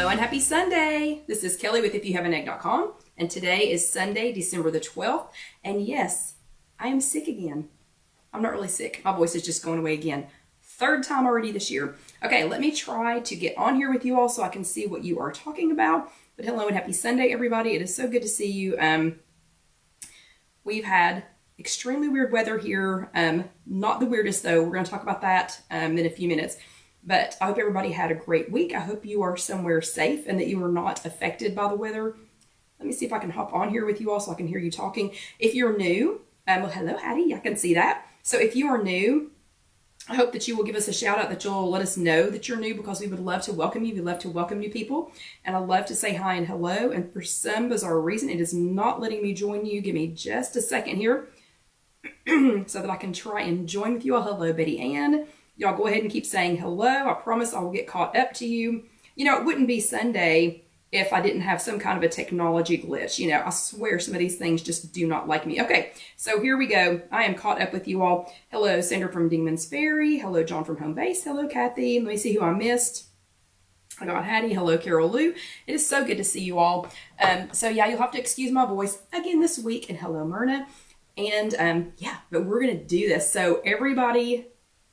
Hello and happy Sunday. This is Kelly with IfYouHaveAnEgg.com, and today is Sunday, December the 12th. And yes, I am sick again. I'm not really sick. My voice is just going away again. Third time already this year. Okay, let me try to get on here with you all so I can see what you are talking about. But hello and happy Sunday, everybody. It is so good to see you. We've had extremely weird weather here. Not the weirdest, though. We're going to talk about that in a few minutes. But I hope everybody had a great week. I hope you are somewhere safe and that you are not affected by the weather. Let me see if I can hop on here with you all so I can hear you talking. If you're new, well, hello, Hattie. I can see that. So if you are new, I hope that you will give us a shout out, that you'll let us know that you're new, because we would love to welcome you. We love to welcome new people. And I love to say hi and hello. And for some bizarre reason, it is not letting me join you. Give me just a second here so that I can try and join with you all. Hello, Betty Ann. Y'all go ahead and keep saying hello. I promise I will get caught up to you. You know, it wouldn't be Sunday if I didn't have some kind of a technology glitch. You know, I swear some of these things just do not like me. Okay, so here we go. I am caught up with you all. Hello, Sandra from Dingman's Ferry. Hello, John from Home Base. Hello, Kathy. Let me see who I missed. I got Hattie. Hello, Carol Lou. It is so good to see you all. So yeah, you'll have to excuse my voice again this week. And hello, Myrna. And yeah, but we're going to do this. So everybody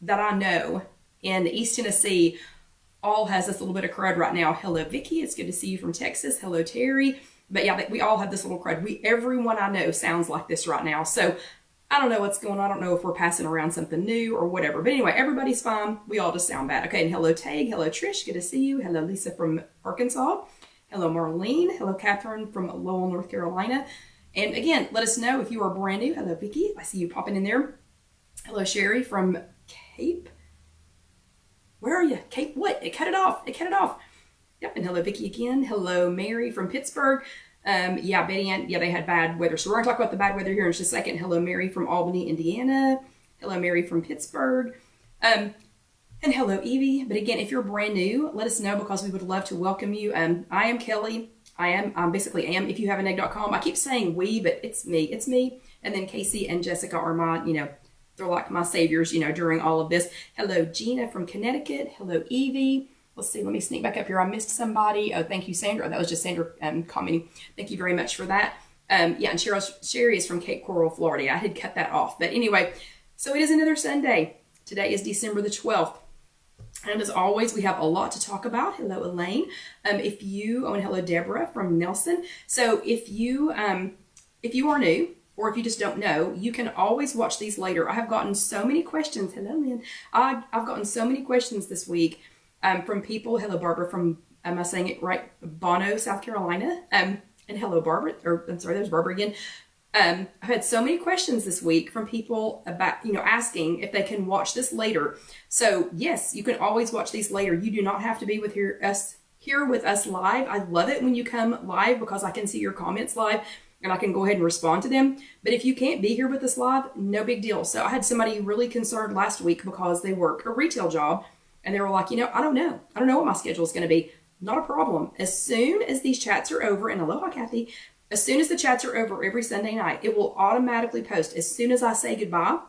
that I know in East Tennessee all has this little bit of crud right now. Hello, Vicky. It's good to see you from Texas. Hello, Terry. But yeah, we all have this little crud. Everyone I know sounds like this right now. So I don't know what's going on. I don't know if we're passing around something new or whatever. But anyway, everybody's fine. We all just sound bad. Okay, and hello, Tag. Hello, Trish. Good to see you. Hello, Lisa from Arkansas. Hello, Marlene. Hello, Catherine from Lowell, North Carolina. And again, let us know if you are brand new. Hello, Vicky. I see you popping in there. Hello, Sherry from Cape. Where are you? Cape what? It cut it off. It cut it off. Yep. And hello, Vicky again. Hello, Mary from Pittsburgh. Yeah, Betty Ann. Yeah, they had bad weather. So we're going to talk about the bad weather here in just a second. Hello, Mary from Albany, Indiana. Hello, Mary from Pittsburgh. And hello, Evie. But again, if you're brand new, let us know, because we would love to welcome you. I am Kelly. I'm basically IfYouHaveAnEgg.com. I keep saying we, but it's me. It's me. And then Casey and Jessica are my, they're like my saviors, during all of this. Hello, Gina from Connecticut. Hello, Evie. Let's see. Let me sneak back up here. I missed somebody. Oh, thank you, Sandra. That was just Sandra commenting. Thank you very much for that. Yeah, and Sherry is from Cape Coral, Florida. I had cut that off. But anyway, so it is another Sunday. Today is December the 12th. And as always, we have a lot to talk about. Hello, Elaine. And hello, Deborah from Nelson. So if you are new, or if you just don't know, you can always watch these later. I have gotten so many questions. Hello, Lynn. I've gotten so many questions this week from people. Hello, Barbara from, am I saying it right? Bono, South Carolina. And hello, Barbara. Or I'm sorry, there's Barbara again. I've had so many questions this week from people about, asking if they can watch this later. So yes, you can always watch these later. You do not have to be here with us live. I love it when you come live, because I can see your comments live and I can go ahead and respond to them. But if you can't be here with us live, no big deal. So I had somebody really concerned last week because they work a retail job, and they were like, I don't know. I don't know what my schedule is going to be. Not a problem. As soon as these chats are over, and aloha, Kathy, as soon as the chats are over every Sunday night, it will automatically post. As soon as I say goodbye,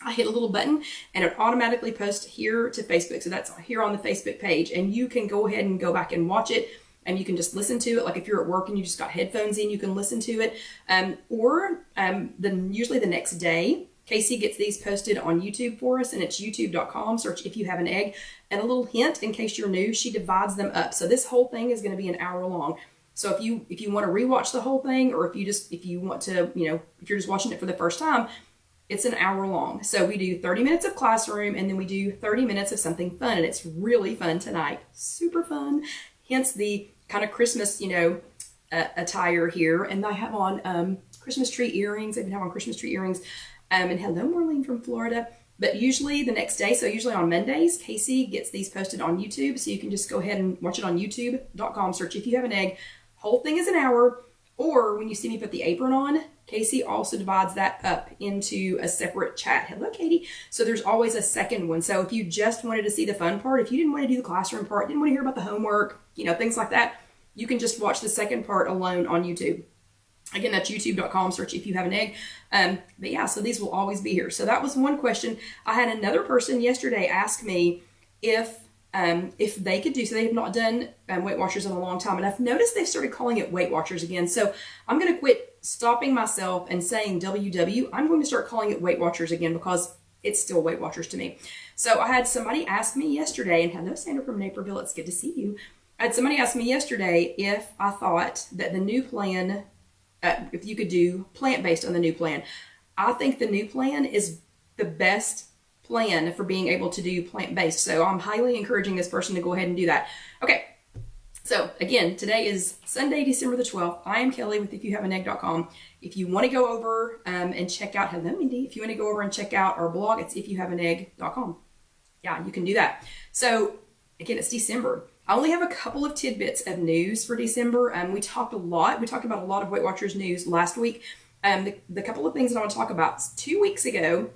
I hit a little button and it automatically posts here to Facebook. So that's here on the Facebook page, and you can go ahead and go back and watch it. And you can just listen to it. Like if you're at work and you just got headphones in, you can listen to it. Then usually the next day, Casey gets these posted on YouTube for us, and it's youtube.com. Search If You Have an Egg. And a little hint, in case you're new, she divides them up. So this whole thing is going to be an hour long. So if you want to rewatch the whole thing, or if you want to, if you're just watching it for the first time, it's an hour long. So we do 30 minutes of classroom, and then we do 30 minutes of something fun. And it's really fun tonight. Super fun. Hence the kind of Christmas, attire here. And I have on Christmas tree earrings. I've been having Christmas tree earrings. And hello, Marlene from Florida. But usually the next day, so usually on Mondays, Casey gets these posted on YouTube. So you can just go ahead and watch it on youtube.com. Search If You Have an Egg. Whole thing is an hour. Or when you see me put the apron on, Casey also divides that up into a separate chat. Hello, Katie. So there's always a second one. So if you just wanted to see the fun part, if you didn't want to do the classroom part, didn't want to hear about the homework, things like that, you can just watch the second part alone on YouTube. Again, that's youtube.com. Search If You Have an Egg. But yeah, so these will always be here. So that was one question. I had another person yesterday ask me if if they could do so. They have not done Weight Watchers in a long time, and I've noticed they've started calling it Weight Watchers again. So I'm going to quit stopping myself and saying WW. I'm going to start calling it Weight Watchers again because it's still Weight Watchers to me. So I had somebody ask me yesterday, and hello, Sandra from Naperville. It's good to see you. I had somebody ask me yesterday if I thought that the new plan, if you could do plant-based on the new plan. I think the new plan is the best plan for being able to do plant-based. So I'm highly encouraging this person to go ahead and do that. Okay. So again, today is Sunday, December the 12th. I am Kelly with IfYouHaveAnEgg.com. If you want to go over and check out, hello Mindy, if you want to go over and check out our blog, it's IfYouHaveAnEgg.com. Yeah, you can do that. So again, it's December. I only have a couple of tidbits of news for December. We talked about a lot of Weight Watchers news last week. The couple of things that I want to talk about. 3 weeks ago,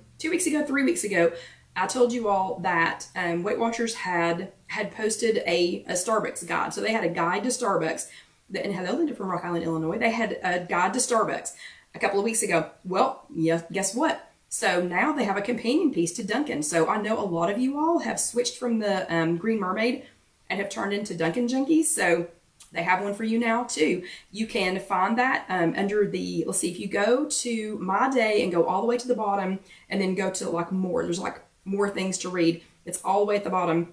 I told you all that Weight Watchers had posted a Starbucks guide. So they had a guide to Starbucks. And hello, Linda from Rock Island, Illinois. They had a guide to Starbucks a couple of weeks ago. Well, yeah, guess what? So now they have a companion piece to Dunkin'. So I know a lot of you all have switched from the Green Mermaid and have turned into Dunkin' Junkies. So they have one for you now too. You can find that under the, let's see, if you go to My Day and go all the way to the bottom and then go to like more, there's like more things to read. It's all the way at the bottom.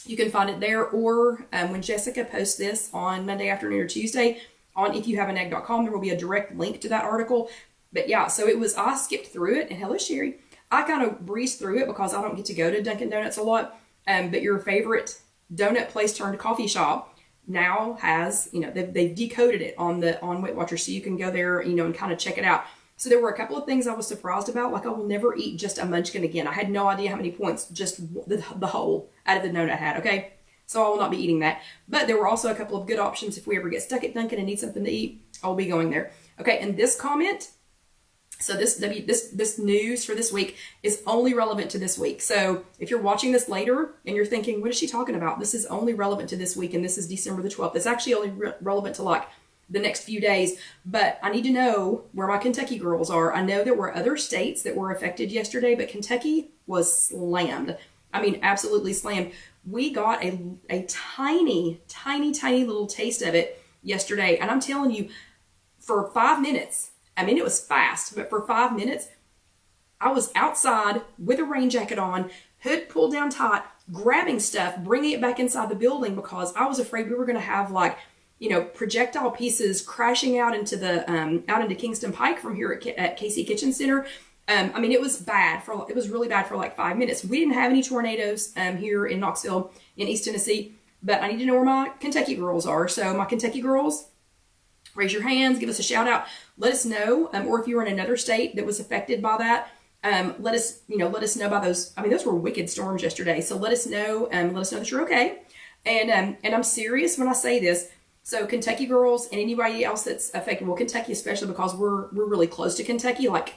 You can find it there, or when Jessica posts this on Monday afternoon or Tuesday on IfYouHaveAnEgg.com, there will be a direct link to that article. But yeah, so I skipped through it, and hello Sherry. I kind of breezed through it because I don't get to go to Dunkin' Donuts a lot. But your favorite donut place turned coffee shop now has, they've decoded it on Weight Watchers, so you can go there, and kind of check it out. So there were a couple of things I was surprised about, like I will never eat just a munchkin again. I had no idea how many points just the whole out of the donut had, okay? So I will not be eating that. But there were also a couple of good options if we ever get stuck at Dunkin' and need something to eat. I'll be going there. Okay, and this comment, so this news for this week is only relevant to this week. So if you're watching this later and you're thinking, what is she talking about? This is only relevant to this week, and this is December the 12th. It's actually only relevant to like the next few days, but I need to know where my Kentucky girls are. I know there were other states that were affected yesterday, but Kentucky was slammed. I mean, absolutely slammed. We got a tiny little taste of it yesterday, and I'm telling you, for 5 minutes, I mean, it was fast, but for 5 minutes, I was outside with a rain jacket on, hood pulled down tight, grabbing stuff, bringing it back inside the building because I was afraid we were going to have like, projectile pieces crashing out into Kingston Pike from here at KC Kitchen Center. I mean, it was really bad for like 5 minutes. We didn't have any tornadoes here in Knoxville in East Tennessee, but I need to know where my Kentucky girls are. So my Kentucky girls, raise your hands, give us a shout out. Let us know, or if you were in another state that was affected by that, let us know by those. I mean, those were wicked storms yesterday. So let us know that you're okay. And I'm serious when I say this. So Kentucky girls and anybody else that's affected, well, Kentucky especially because we're really close to Kentucky, like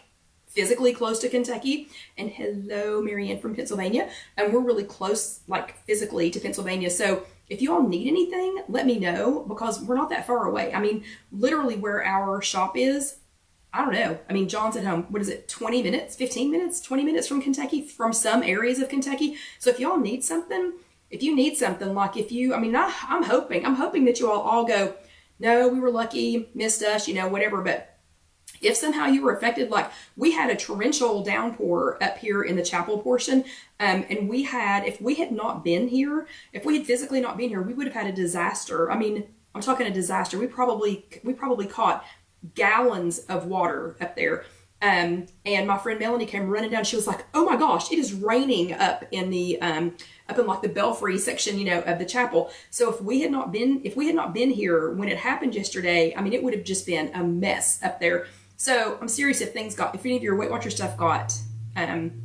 physically close to Kentucky. And hello, Marianne from Pennsylvania. And we're really close, like physically to Pennsylvania. So if you all need anything, let me know because we're not that far away. I mean, literally where our shop is, I don't know. I mean, John's at home. What is it? 20 minutes, 15 minutes, 20 minutes from Kentucky, from some areas of Kentucky. So if y'all need something, like I'm hoping that you all go, no, we were lucky, missed us, whatever. But if somehow you were affected, like we had a torrential downpour up here in the chapel portion. And if we had physically not been here, we would have had a disaster. I mean, I'm talking a disaster. We probably caught gallons of water up there. And my friend Melanie came running down. She was like, oh my gosh, it is raining up in like the belfry section, of the chapel. So if we had not been here when it happened yesterday, I mean, it would have just been a mess up there. So I'm serious if any of your Weight Watcher stuff got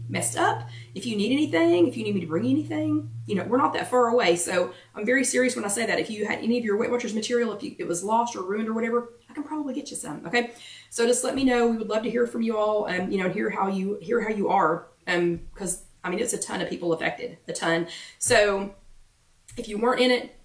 messed up, if you need anything, if you need me to bring you anything, we're not that far away. So I'm very serious when I say that. If you had any of your Weight Watchers material, if it was lost or ruined or whatever, I can probably get you some. Okay. So just let me know. We would love to hear from you all, and hear how you are. Because I mean, it's a ton of people affected, a ton. So if you weren't in it,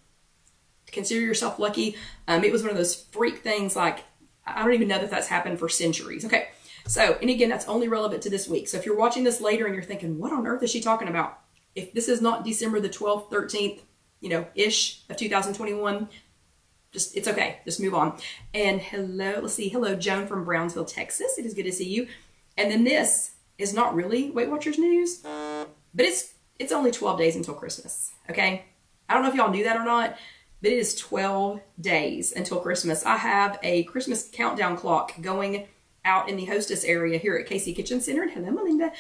consider yourself lucky. It was one of those freak things. Like, I don't even know that that's happened for centuries. Okay. So, and again, that's only relevant to this week. So if you're watching this later and you're thinking, what on earth is she talking about? if this is not December the 12th, 13th, ish of 2021, it's okay. Just move on. And hello, Joan from Brownsville, Texas. It is good to see you. And then this is not really Weight Watchers news, but it's only 12 days until Christmas, okay? I don't know if y'all knew that or not, but it is 12 days until Christmas. I have a Christmas countdown clock going out in the hostess area here at Casey Kitchen Center. And hello, Melinda.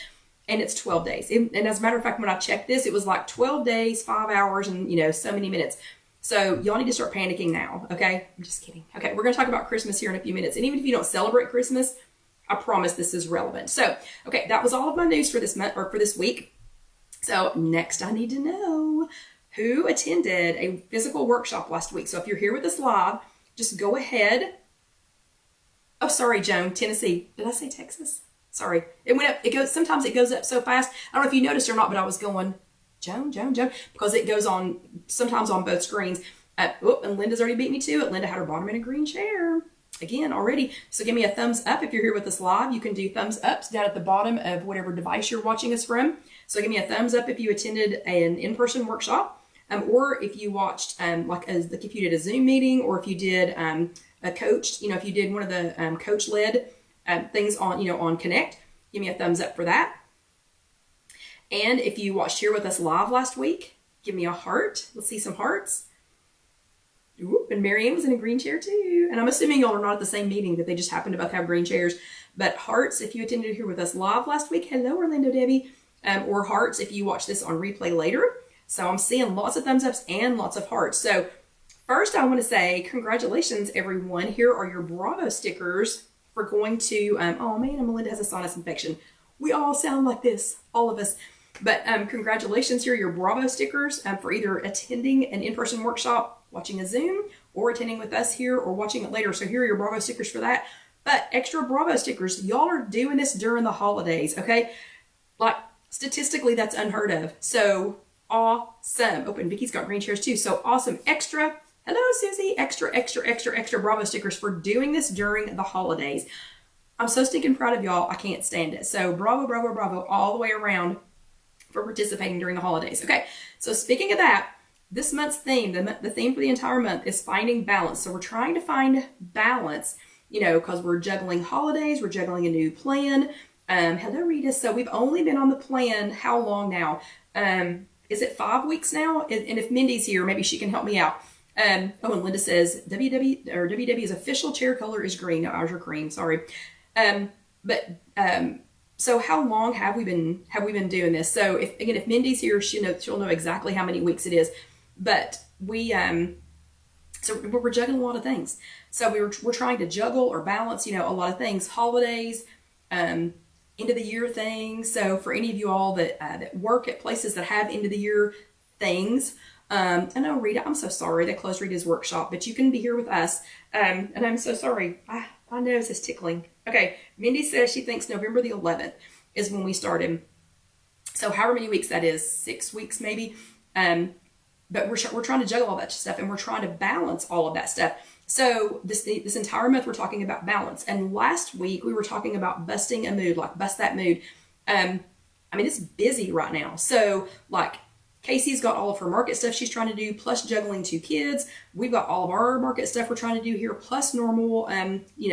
And it's 12 days. And as a matter of fact, when I checked this, it was like 12 days, 5 hours, and, so many minutes. So y'all need to start panicking now, okay? I'm just kidding. Okay, we're going to talk about Christmas here in a few minutes. And even if you don't celebrate Christmas, I promise this is relevant. So, okay, that was all of my news for this month or for this week. So next I need to know who attended a physical workshop last week. So if you're here with us live, just go ahead. Oh, sorry, Joan, Tennessee. Did I say Texas? Sorry. It went up. Sometimes it goes up so fast. I don't know if you noticed or not, but I was going, Joan, because it goes on sometimes on both screens. And Linda's already beat me to it. Linda had her bottom in a green chair again already. So give me a thumbs up if you're here with us live. You can do thumbs ups down at the bottom of whatever device you're watching us from. So give me a thumbs up if you attended an in-person workshop, or if you watched if you did a Zoom meeting, or if you did a coached, if you did one of the coach-led things on Connect. Give me a thumbs up for that. And if you watched here with us live last week, give me a heart. Let's see some hearts. Ooh, and Marianne was in a green chair too. And I'm assuming y'all are not at the same meeting, that they just happened to both have green chairs. But hearts, if you attended here with us live last week, hello, Orlando Debbie. Or hearts if you watch this on replay later. So I'm seeing lots of thumbs ups and lots of hearts. So first I want to say congratulations, everyone. Here are your Bravo stickers for going to, oh man, Melinda has a sinus infection. We all sound like this, all of us. But congratulations, here are your Bravo stickers for either attending an in-person workshop, watching a Zoom, or attending with us here or watching it later. So here are your Bravo stickers for that. But extra Bravo stickers, y'all are doing this during the holidays, okay? Like, statistically, that's unheard of. So awesome. Oh, and Vicky's got green chairs too. So awesome. Extra, hello, Susie. Extra Bravo stickers for doing this during the holidays. I'm so stinking proud of y'all. I can't stand it. So bravo all the way around for participating during the holidays. Okay, so speaking of that, this month's theme, the theme for the entire month is finding balance. So we're trying to find balance, because we're juggling holidays, we're juggling a new plan. Hello, Rita. So we've only been on the plan how long now? Is it 5 weeks now? And if Mindy's here, maybe she can help me out. And Linda says WW's official chair color is green. No, ours are cream. Sorry. So how long have we been doing this? So if Mindy's here, she'll know exactly how many weeks it is. But we're juggling a lot of things. So we're trying to juggle or balance, a lot of things, holidays, end of the year things. So for any of you all that work at places that have end of the year things, I know Rita, I'm so sorry they closed Rita's workshop, but you can be here with us. And I'm so sorry. My nose is tickling. Okay, Mindy says she thinks November the 11th is when we started. So however many weeks that is, 6 weeks maybe. But we're trying to juggle all that stuff, and we're trying to balance all of that stuff. So this entire month we're talking about balance. And last week we were talking about busting a mood, like bust that mood. It's busy right now. So like Casey's got all of her market stuff she's trying to do, plus juggling 2 kids. We've got all of our market stuff we're trying to do here, plus normal,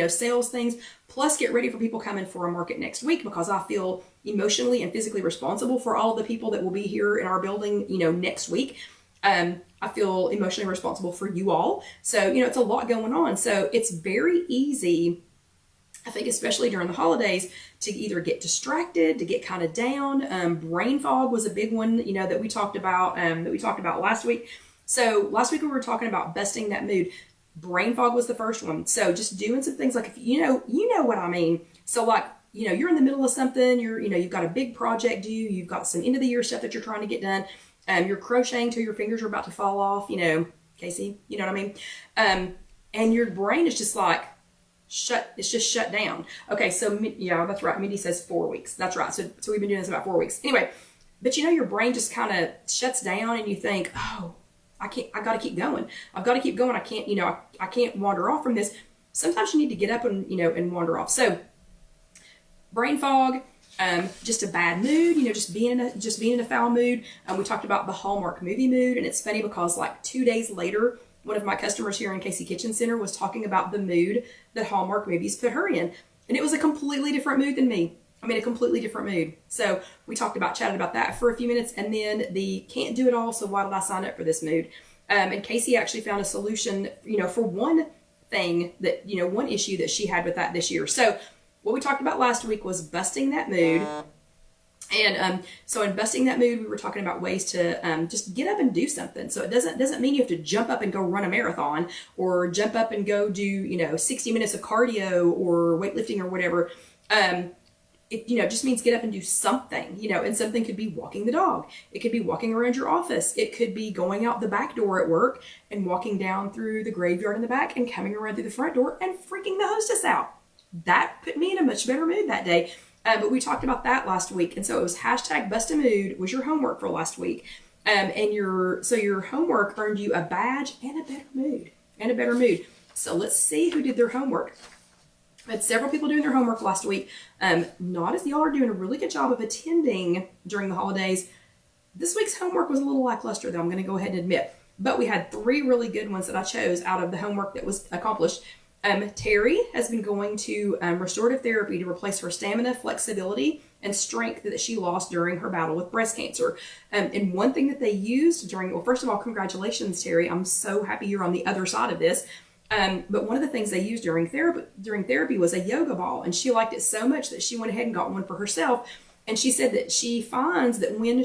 sales things, plus get ready for people coming for a market next week, because I feel emotionally and physically responsible for all of the people that will be here in our building, next week. I feel emotionally responsible for you all. So, it's a lot going on. So it's very easy, I think, especially during the holidays, to either get distracted, to get kind of down. Brain fog was a big one, that we talked about last week. So last week we were talking about busting that mood. Brain fog was the first one. So just doing some things like, if you know what I mean. So like, you're in the middle of something, you've got a big project due, you've got some end of the year stuff that you're trying to get done. You're crocheting till your fingers are about to fall off, Casey, you know what I mean? And your brain is just like, it's just shut down. Okay, so yeah, that's right. Mindy says 4 weeks. That's right. So we've been doing this about 4 weeks. Anyway, but your brain just kind of shuts down, and you think, oh, I got to keep going. I've got to keep going. I can't, I can't wander off from this. Sometimes you need to get up and, and wander off. So brain fog, just a bad mood, just being in a foul mood. We talked about the Hallmark movie mood, and it's funny because like 2 days later, one of my customers here in Casey Kitchen Center was talking about the mood that Hallmark movies put her in, and it was a completely different mood than me. I mean, a completely different mood. So we chatted about that for a few minutes, and then the can't do it all, so why did I sign up for this mood? And Casey actually found a solution, for one thing that, one issue that she had with that this year. So what we talked about last week was busting that mood. And so in busting that mood, we were talking about ways to just get up and do something. So it doesn't mean you have to jump up and go run a marathon or jump up and go do, 60 minutes of cardio or weightlifting or whatever. It, just means get up and do something, and something could be walking the dog. It could be walking around your office. It could be going out the back door at work and walking down through the graveyard in the back and coming around through the front door and freaking the hostess out. That put me in a much better mood that day. But we talked about that last week. And so it was hashtag bust a mood was your homework for last week. And your homework earned you a badge and a better mood. So let's see who did their homework. I had several people doing their homework last week. Not as y'all are doing a really good job of attending during the holidays. This week's homework was a little lackluster, though, I'm going to go ahead and admit. But we had 3 really good ones that I chose out of the homework that was accomplished. Terry has been going to restorative therapy to replace her stamina, flexibility, and strength that she lost during her battle with breast cancer. And one thing that they used well, first of all, congratulations, Terry. I'm so happy you're on the other side of this. But one of the things they used during therapy was a yoga ball, and she liked it so much that she went ahead and got one for herself. And she said that she finds that whenever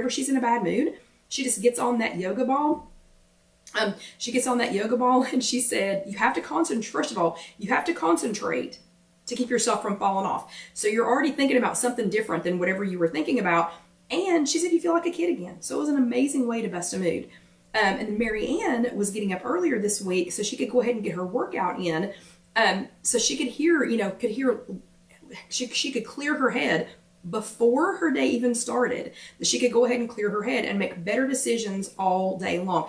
she's in a bad mood, she just gets on that yoga ball. She gets on that yoga ball, and she said, you have to concentrate. First of all, you have to concentrate to keep yourself from falling off. So you're already thinking about something different than whatever you were thinking about. And she said you feel like a kid again. So it was an amazing way to bust a mood. And then Mary Ann was getting up earlier this week so she could go ahead and get her workout in. So she could she could clear her head before her day even started. That she could go ahead and clear her head and make better decisions all day long.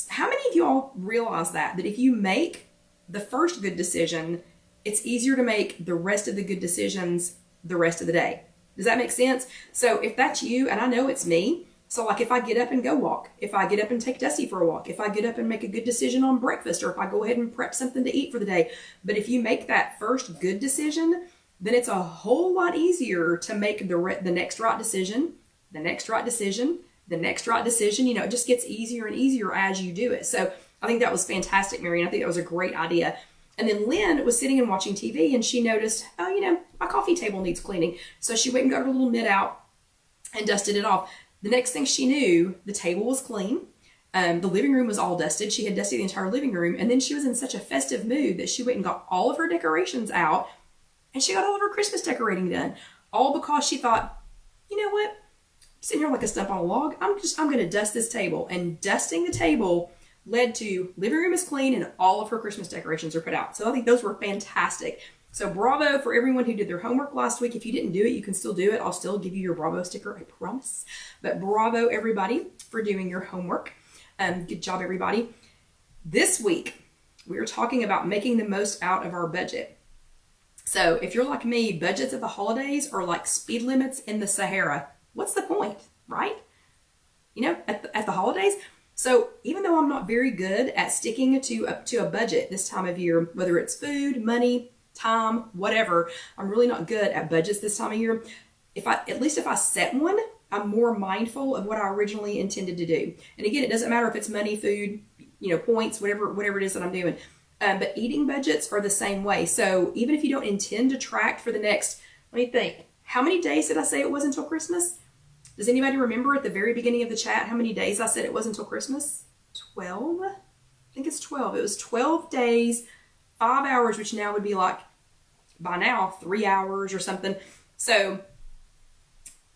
How many of y'all realize that if you make the first good decision, it's easier to make the rest of the good decisions the rest of the day? Does that make sense? So if that's you, and I know it's me, so like if I get up and go walk, if I get up and take Dusty for a walk, if I get up and make a good decision on breakfast, or if I go ahead and prep something to eat for the day, but if you make that first good decision, then it's a whole lot easier to make the next right decision, the next right decision, the next right decision. It just gets easier and easier as you do it. So I think that was fantastic, Mary, and I think that was a great idea. And then Lynn was sitting and watching TV, and she noticed, my coffee table needs cleaning. So she went and got her little mitt out and dusted it off. The next thing she knew, the table was clean. The living room was all dusted. She had dusted the entire living room. And then she was in such a festive mood that she went and got all of her decorations out, and she got all of her Christmas decorating done. All because she thought, you know what? Sitting here like a stump on a log, I'm going to dust this table. And dusting the table led to living room is clean and all of her Christmas decorations are put out. So I think those were fantastic. So bravo for everyone who did their homework last week. If you didn't do it, you can still do it. I'll still give you your bravo sticker, I promise. But bravo everybody for doing your homework. Good job, everybody. This week, we are talking about making the most out of our budget. So if you're like me, budgets at the holidays are like speed limits in the Sahara. What's the point, right? At the holidays. So even though I'm not very good at sticking to a budget this time of year, whether it's food, money, time, whatever, I'm really not good at budgets this time of year. If I set one, I'm more mindful of what I originally intended to do. And again, it doesn't matter if it's money, food, points, whatever it is that I'm doing. But eating budgets are the same way. So even if you don't intend to track for the next, let me think, how many days did I say it was until Christmas? Does anybody remember at the very beginning of the chat how many days I said it was until Christmas? 12? I think it's 12. It was 12 days, 5 hours, which now would be like, by now, 3 hours or something. So,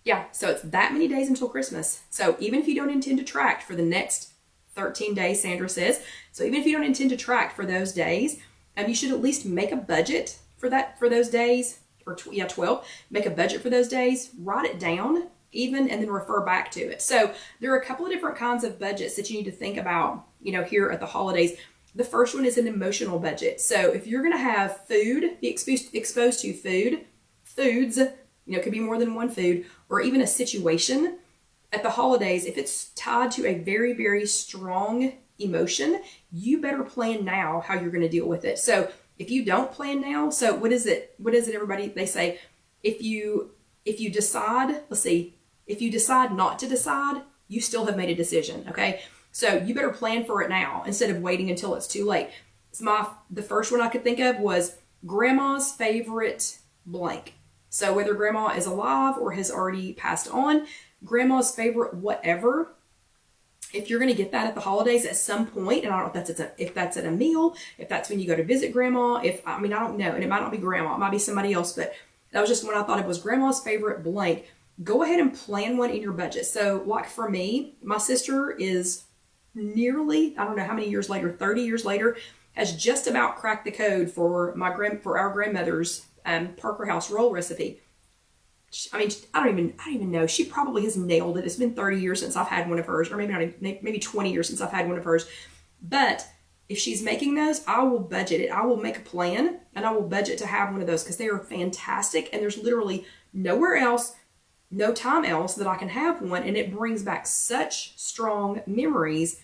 yeah, so it's that many days until Christmas. So even if you don't intend to track for the next 13 days, Sandra says, so even if you don't intend to track for those days, you should at least make a budget for those days, or 12. Make a budget for those days, write it down even, and then refer back to it. So there are a couple of different kinds of budgets that you need to think about, here at the holidays. The first one is an emotional budget. So if you're going to have food, be exposed to food, foods, it could be more than one food, or even a situation at the holidays, if it's tied to a very, very strong emotion, you better plan now how you're going to deal with it. So if you don't plan now, so what is it, everybody? They say, if you decide, if you decide not to decide, you still have made a decision, okay? So you better plan for it now instead of waiting until it's too late. The first one I could think of was grandma's favorite blank. So whether grandma is alive or has already passed on, grandma's favorite whatever. If you're going to get that at the holidays at some point, and I don't know if that's at a meal, if that's when you go to visit grandma, I don't know, and it might not be grandma, it might be somebody else, but that was just when I thought it was grandma's favorite blank. Go ahead and plan one in your budget. So like for me, my sister is nearly, I don't know how many years later, 30 years later, has just about cracked the code for our grandmother's Parker House roll recipe. I mean, I don't even know. She probably has nailed it. It's been 30 years since I've had one of hers, or maybe 20 years since I've had one of hers. But if she's making those, I will budget it. I will make a plan and I will budget to have one of those because they are fantastic. And there's literally nowhere else, no time else that I can have one. And it brings back such strong memories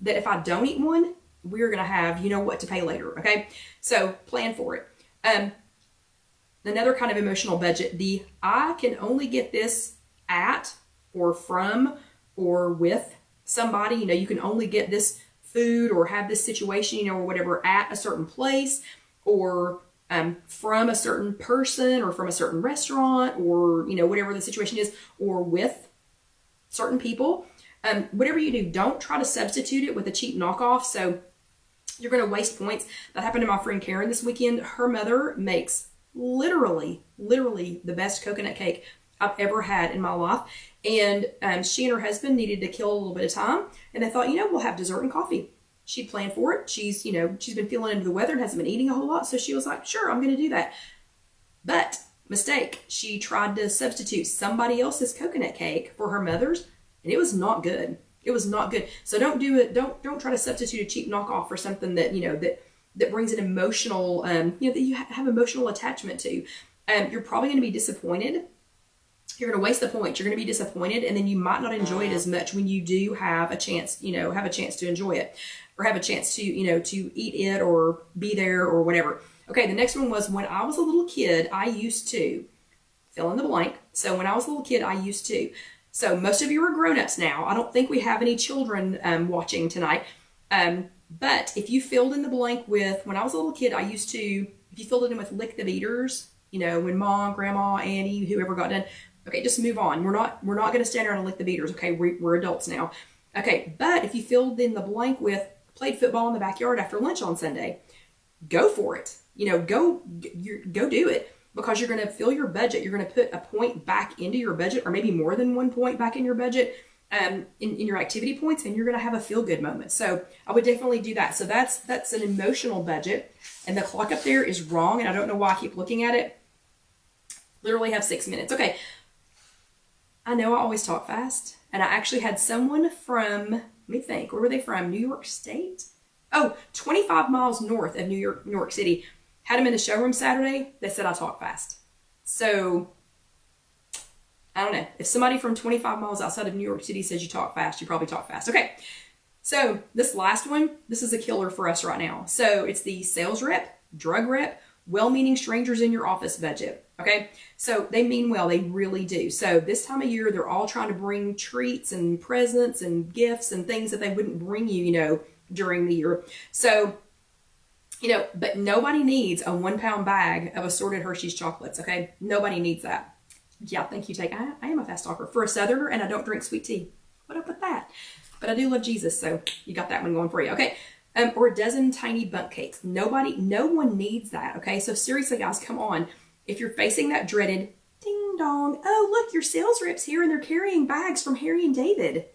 that if I don't eat one, we're going to have, what to pay later. Okay. So plan for it. Another kind of emotional budget, I can only get this at or from or with somebody. You can only get this food or have this situation, or whatever at a certain place or from a certain person or from a certain restaurant or, whatever the situation is, or with certain people. Whatever you do, don't try to substitute it with a cheap knockoff. So you're going to waste points. That happened to my friend Karen this weekend. Her mother makes literally the best coconut cake I've ever had in my life. And she and her husband needed to kill a little bit of time. And they thought, we'll have dessert and coffee. She planned for it. She's been feeling under the weather and hasn't been eating a whole lot. So she was like, sure, I'm going to do that. But mistake. She tried to substitute somebody else's coconut cake for her mother's. And it was not good. It was not good. So don't do it. Don't try to substitute a cheap knockoff for something that, that brings an emotional, that you have emotional attachment to. You're probably going to be disappointed. You're going to waste the points. You're going to be disappointed, and then you might not enjoy it as much when you do have a chance, to enjoy it, or have a chance to, to eat it or be there or whatever. Okay, the next one was when I was a little kid, I used to fill in the blank. So when I was a little kid, I used to. So most of you are grown-ups now. I don't think we have any children watching tonight. But if you filled in the blank with, when I was a little kid, I used to, if you filled it in with lick the beaters, when mom, grandma, auntie, whoever got done, okay, just move on. We're not going to stand around and lick the beaters. Okay, we're adults now. Okay, but if you filled in the blank with played football in the backyard after lunch on Sunday, go for it. Go do it, because you're going to fill your budget. You're going to put a point back into your budget, or maybe more than 1 point back in your budget. In your activity points, and you're going to have a feel-good moment. So I would definitely do that. So that's an emotional budget, and the clock up there is wrong, and I don't know why I keep looking at it. Literally have 6 minutes. Okay. I know I always talk fast, and I actually had someone from, let me think, where were they from? New York State? Oh, 25 miles north of New York City. Had them in the showroom Saturday. They said I talk fast. So I don't know. If somebody from 25 miles outside of New York City says you talk fast, you probably talk fast. Okay. So this last one, this is a killer for us right now. So it's the sales rep, drug rep, well-meaning strangers in your office budget. Okay. So they mean well. They really do. So this time of year, they're all trying to bring treats and presents and gifts and things that they wouldn't bring you, during the year. So, but nobody needs a 1 pound bag of assorted Hershey's chocolates. Okay. Nobody needs that. Yeah, thank you, Take. I am a fast talker for a Southerner, and I don't drink sweet tea. What up with that? But I do love Jesus, so you got that one going for you. Okay, or a dozen tiny bundt cakes. No one needs that. Okay, so seriously, guys, come on. If you're facing that dreaded ding dong, oh look, your sales rep's here and they're carrying bags from Harry and David.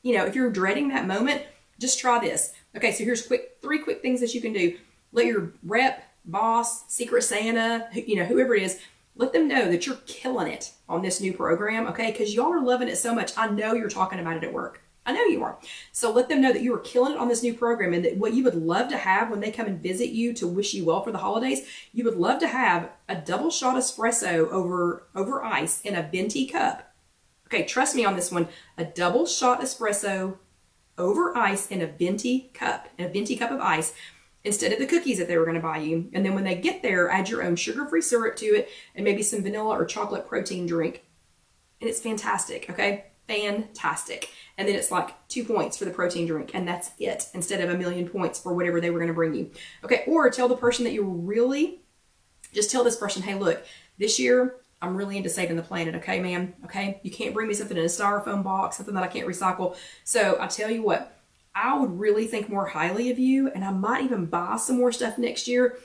If you're dreading that moment, just try this. Okay, so here's three quick things that you can do. Let your rep, boss, Secret Santa, whoever it is, let them know that you're killing it on this new program, okay? Because y'all are loving it so much. I know you're talking about it at work. I know you are. So let them know that you are killing it on this new program, and that what you would love to have when they come and visit you to wish you well for the holidays, you would love to have a double shot espresso over ice in a venti cup. Okay, trust me on this one. A double shot espresso over ice in a venti cup of ice, instead of the cookies that they were going to buy you. And then when they get there, add your own sugar-free syrup to it and maybe some vanilla or chocolate protein drink. And it's fantastic, okay? Fantastic. And then it's like 2 points for the protein drink, and that's it, instead of 1,000,000 points for whatever they were going to bring you. Okay, or tell the person that you really, just tell this person, hey, look, this year I'm really into saving the planet, okay, ma'am? Okay, you can't bring me something in a styrofoam box, something that I can't recycle. So I tell you what, I would really think more highly of you, and I might even buy some more stuff next year.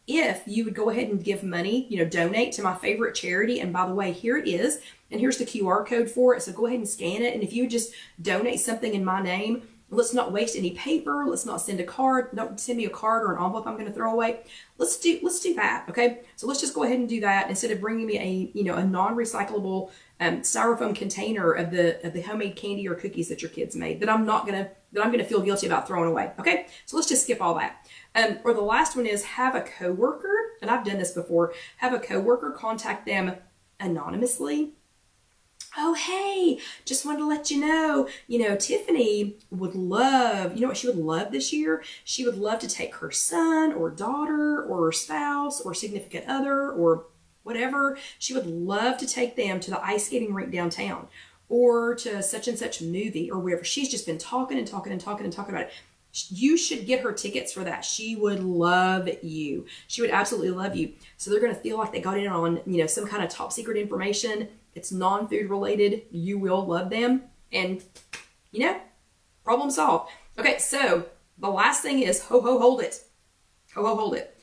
If you would go ahead and give money, donate to my favorite charity. And by the way, here it is. And here's the QR code for it. So go ahead and scan it. And if you would just donate something in my name, let's not waste any paper. Let's not send a card. Don't send me a card or an envelope I'm going to throw away. Let's do that. Okay. So let's just go ahead and do that instead of bringing me a non-recyclable styrofoam container of the homemade candy or cookies that your kids made that I'm going to feel guilty about throwing away. Okay. So let's just skip all that. Or the last one is have a coworker, and I've done this before, have a coworker contact them anonymously. Oh, hey, just wanted to let you know, Tiffany would love, what she would love this year? She would love to take her son or daughter or spouse or significant other or whatever. She would love to take them to the ice skating rink downtown or to such and such movie or wherever. She's just been talking about it. You should get her tickets for that. She would love you. She would absolutely love you. So they're going to feel like they got in on, some kind of top secret information. It's non-food related. You will love them. And, problem solved. Okay, so the last thing is ho, ho, hold it. Ho, ho, hold it.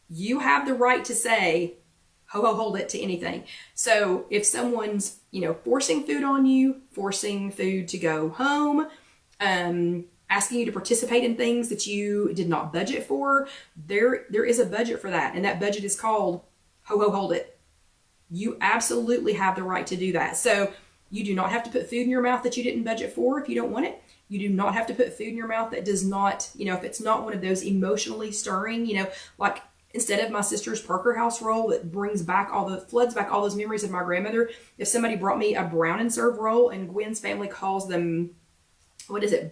You have the right to say ho, ho, hold it to anything. So if someone's, forcing food on you, forcing food to go home, asking you to participate in things that you did not budget for, there is a budget for that. And that budget is called ho, ho, hold it. You absolutely have the right to do that. So you do not have to put food in your mouth that you didn't budget for if you don't want it. You do not have to put food in your mouth that does not, if it's not one of those emotionally stirring, like instead of my sister's Parker House roll that floods back all those memories of my grandmother. If somebody brought me a brown and serve roll, and Gwen's family calls them,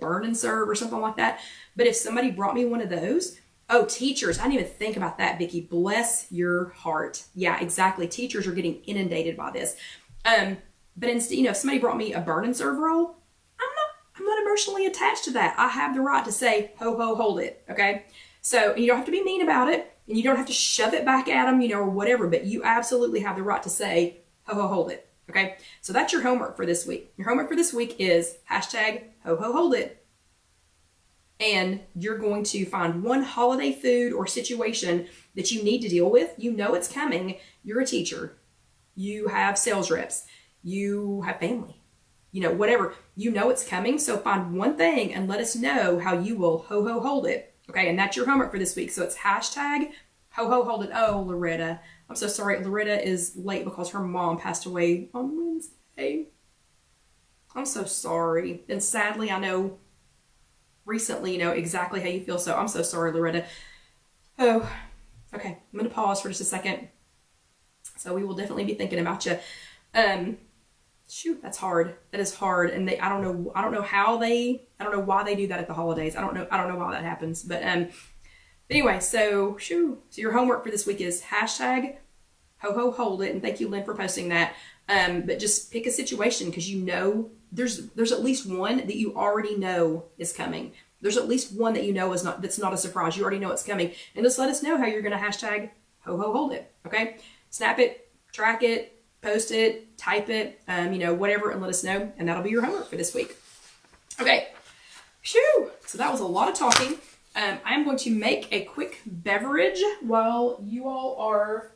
burn and serve or something like that. But if somebody brought me one of those, oh, teachers, I didn't even think about that, Vicki. Bless your heart. Yeah, exactly. Teachers are getting inundated by this. But instead, if somebody brought me a burn and serve roll, I'm not emotionally attached to that. I have the right to say, ho, ho, hold it. Okay. So you don't have to be mean about it, and you don't have to shove it back at them, or whatever, but you absolutely have the right to say, ho, ho, hold it. Okay, so that's your homework for this week. Your homework for this week is hashtag ho, ho, hold it. And you're going to find one holiday food or situation that you need to deal with. You know it's coming. You're a teacher. You have sales reps. You have family. Whatever. You know it's coming. So find one thing and let us know how you will ho, ho, hold it. Okay, and that's your homework for this week. So it's hashtag ho, ho, hold it. Oh, Loretta. I'm so sorry. Loretta is late because her mom passed away on Wednesday. I'm so sorry. And sadly, I know recently, exactly how you feel. So I'm so sorry, Loretta. Oh, okay. I'm going to pause for just a second. So we will definitely be thinking about you. Shoot, that's hard. That is hard. And I don't know why they do that at the holidays. I don't know why that happens. But anyway, so your homework for this week is hashtag ho, ho, hold it. And thank you, Lynn, for posting that. But just pick a situation, because there's at least one that you already know is coming. There's at least one that that's not a surprise. You already know it's coming. And just let us know how you're going to hashtag ho, ho, hold it. Okay. Snap it, track it, post it, type it, whatever, and let us know. And that'll be your homework for this week. Okay. So that was a lot of talking. I'm going to make a quick beverage while you all are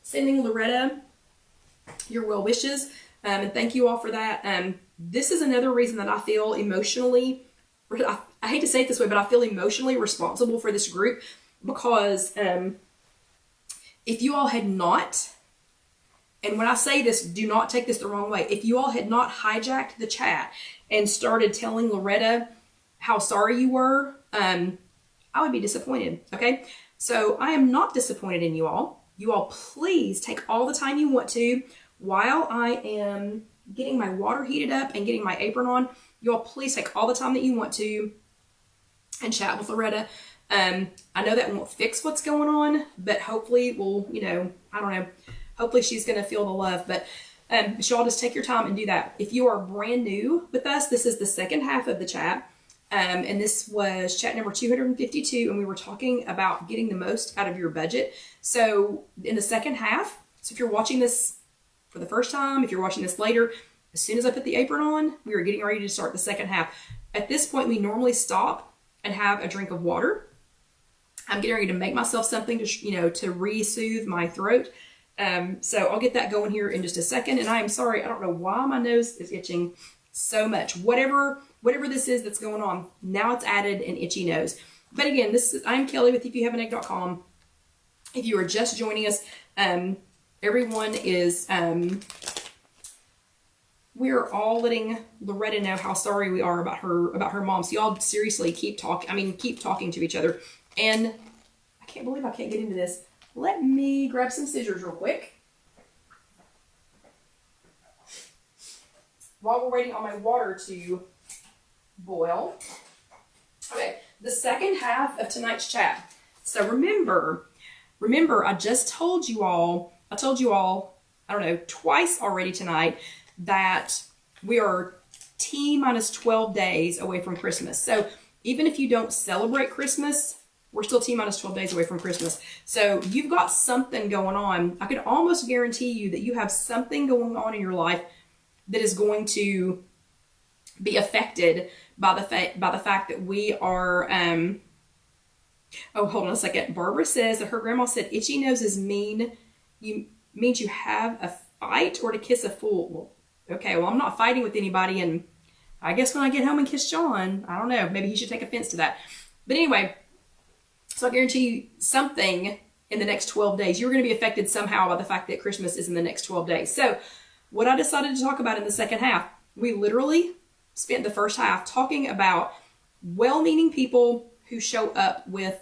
sending Loretta your well wishes. And thank you all for that. This is another reason that I feel emotionally, I hate to say it this way, but I feel emotionally responsible for this group, because if you all had not And when I say this, do not take this the wrong way. If you all had not hijacked the chat and started telling Loretta how sorry you were, I would be disappointed, okay? So I am not disappointed in you all. You all please take all the time you want to while I am getting my water heated up and getting my apron on. You all please take all the time that you want to and chat with Loretta. I know that won't fix what's going on, but hopefully we'll, you know, I don't know, hopefully she's going to feel the love. But y'all just take your time and do that. If you are brand new with us, this is the second half of the chat. And this was chat number 252, and we were talking about getting the most out of your budget. So in the second half, so if you're watching this for the first time, if you're watching this later, as soon as I put the apron on, we are getting ready to start the second half. At this point, we normally stop and have a drink of water. I'm getting ready to make myself something to, you know, to re-soothe my throat. So I'll get that going here in just a second. And I am sorry, I don't know why my nose is itching so much. Whatever this is that's going on, now it's added an itchy nose. But again, I'm Kelly with IfYouHaveAnEgg.com. If you are just joining us, everyone is, we're all letting Loretta know how sorry we are about her mom. So y'all seriously keep talking to each other. And I can't believe I can't get into this. Let me grab some scissors real quick. While we're waiting on my water to boil. Okay, the second half of tonight's chat. So remember, I just told you all, I don't know, twice already tonight that we are T-minus 12 days away from Christmas. So even if you don't celebrate Christmas, we're still T-minus 12 days away from Christmas. So you've got something going on. I can almost guarantee you that you have something going on in your life that is going to be affected by the fact that we are, oh, hold on a second. Barbara says that her grandma said itchy noses means you have a fight or to kiss a fool. Well, okay, well, I'm not fighting with anybody, and I guess when I get home and kiss John, I don't know, maybe he should take offense to that. But anyway, so I guarantee you something in the next 12 days, you're going to be affected somehow by the fact that Christmas is in the next 12 days. So what I decided to talk about in the second half, we literally spent the first half talking about well-meaning people who show up with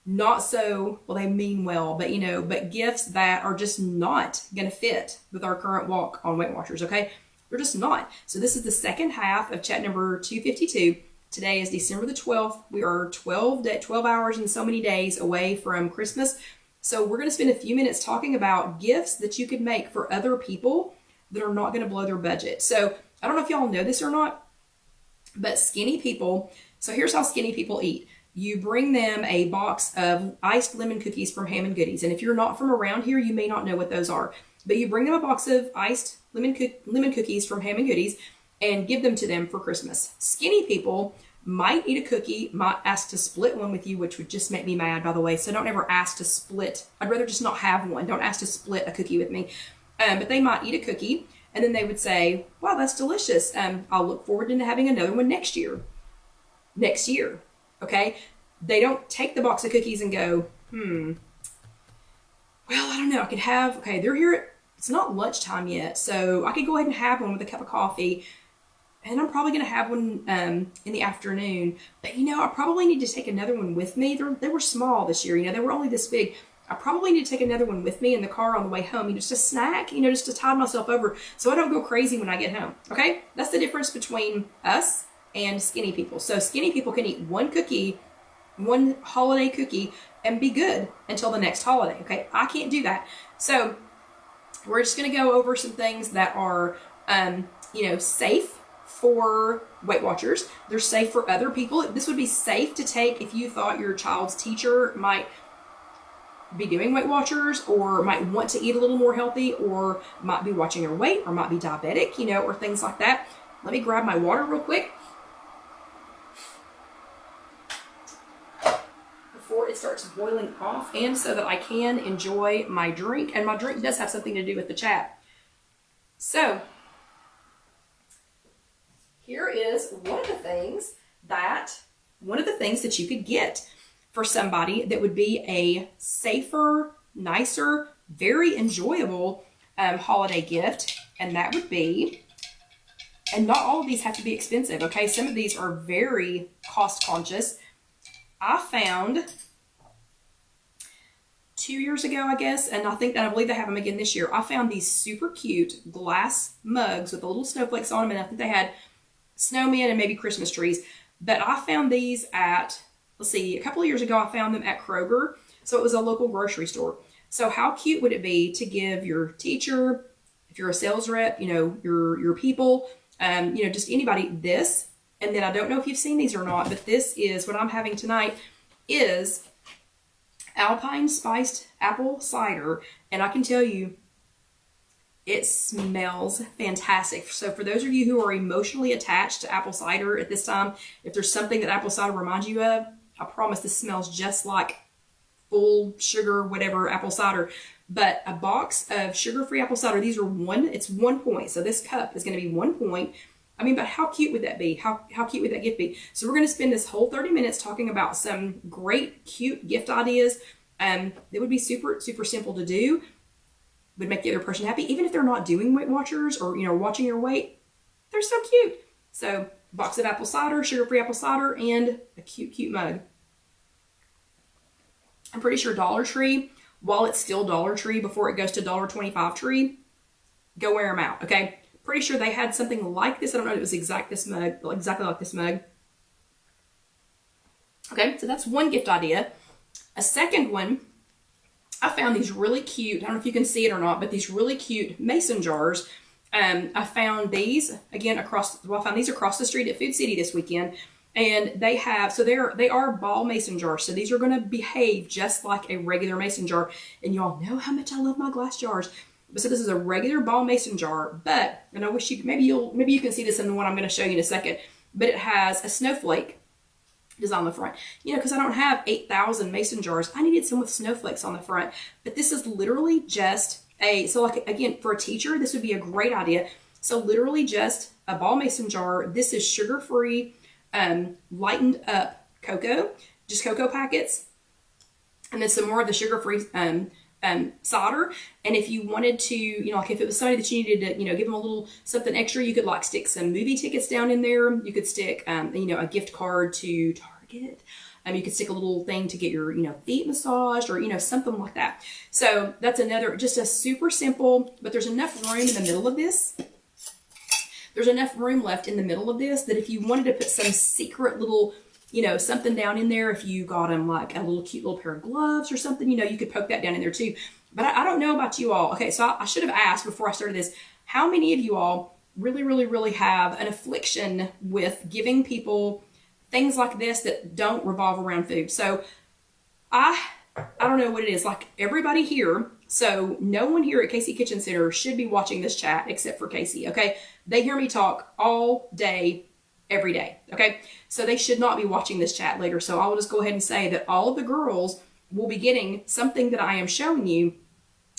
not so, well, they mean well, but you know, but gifts that are just not going to fit with our current walk on Weight Watchers, okay? They're just not. So this is the second half of chat number 252. Today is December the 12th. We are 12 hours and so many days away from Christmas. So we're going to spend a few minutes talking about gifts that you could make for other people that are not going to blow their budget. So I don't know if y'all know this or not, but skinny people, so here's how skinny people eat. You bring them a box of iced lemon cookies from Ham and Goodies. And if you're not from around here, you may not know what those are. But you bring them a box of iced lemon cookies from Ham and Goodies and give them to them for Christmas. Skinny people might eat a cookie, might ask to split one with you, which would just make me mad, by the way. So don't ever ask to split. I'd rather just not have one. Don't ask to split a cookie with me. But they might eat a cookie, and then they would say, wow, that's delicious. I'll look forward to having another one next year. Next year, okay? They don't take the box of cookies and go, well, I don't know. I could have, okay, they're here. It's not lunchtime yet, so I could go ahead and have one with a cup of coffee. And I'm probably going to have one in the afternoon. But, you know, I probably need to take another one with me. They were small this year. You know, they were only this big. I probably need to take another one with me in the car on the way home. You know, just a snack, you know, just to tide myself over so I don't go crazy when I get home. Okay? That's the difference between us and skinny people. So skinny people can eat one cookie, one holiday cookie, and be good until the next holiday. Okay? I can't do that. So we're just going to go over some things that are, you know, safe for Weight Watchers. They're safe for other people. This would be safe to take if you thought your child's teacher might be doing Weight Watchers or might want to eat a little more healthy or might be watching her weight or might be diabetic, you know, or things like that. Let me grab my water real quick before it starts boiling off and so that I can enjoy my drink. And my drink does have something to do with the chat. So here is one of the things that you could get for somebody that would be a safer, nicer, very enjoyable holiday gift, and that would be, and not all of these have to be expensive, okay? Some of these are very cost conscious. I found 2 years ago, I guess, and I believe they have them again this year. I found these super cute glass mugs with the little snowflakes on them, and I think they had snowmen and maybe Christmas trees. But I found these at, let's see, a couple of years ago, I found them at Kroger. So it was a local grocery store. So how cute would it be to give your teacher, if you're a sales rep, you know, your people, you know, just anybody this. And then I don't know if you've seen these or not, but this is what I'm having tonight is Alpine spiced apple cider. And I can tell you, it smells fantastic. So for those of you who are emotionally attached to apple cider at this time, if there's something that apple cider reminds you of, I promise this smells just like full sugar, whatever, apple cider. But a box of sugar-free apple cider, these are it's 1 point. So this cup is going to be 1 point. I mean, but how cute would that be? How cute would that gift be? So we're going to spend this whole 30 minutes talking about some great, cute gift ideas. That would be super, super simple to do. Would make the other person happy. Even if they're not doing Weight Watchers or, you know, watching your weight, they're so cute. So box of apple cider, sugar-free apple cider, and a cute, cute mug. I'm pretty sure Dollar Tree, while it's still Dollar Tree before it goes to $1.25 Tree, go wear them out, okay? Pretty sure they had something like this. I don't know if it was exactly like this mug. Okay, so that's one gift idea. A second one, I found these really cute, I don't know if you can see it or not, but these really cute mason jars. I found these, again, I found these across the street at Food City this weekend. And they have, so they are ball mason jars. So these are going to behave just like a regular mason jar. And y'all know how much I love my glass jars. So this is a regular ball mason jar, but, and I wish maybe you can see this in the one I'm going to show you in a second, but it has a snowflake design on the front. You know, because I don't have 8,000 mason jars. I needed some with snowflakes on the front. But this is literally just so like, again, for a teacher, this would be a great idea. So literally just a ball mason jar. This is sugar-free, lightened up cocoa, just cocoa packets, and then some more of the sugar-free cider. And if you wanted to, you know, like if it was somebody that you needed to, you know, give them a little something extra, you could like stick some movie tickets down in there. You could stick, you know, a gift card to Target. You could stick a little thing to get your, you know, feet massaged or, you know, something like that. So that's another, just a super simple, but there's enough room in the middle of this. There's enough room left in the middle of this that if you wanted to put some secret little, you know, something down in there, if you got them like a little cute little pair of gloves or something, you know, you could poke that down in there too. But I don't know about you all. Okay, so I should have asked before I started this, how many of you all really, really, really have an affliction with giving people things like this that don't revolve around food? So I don't know what it is. Like everybody here, so no one here at Casey Kitchen Center should be watching this chat except for Casey, okay? They hear me talk all day, every day, okay? So they should not be watching this chat later. So I will just go ahead and say that all of the girls will be getting something that I am showing you.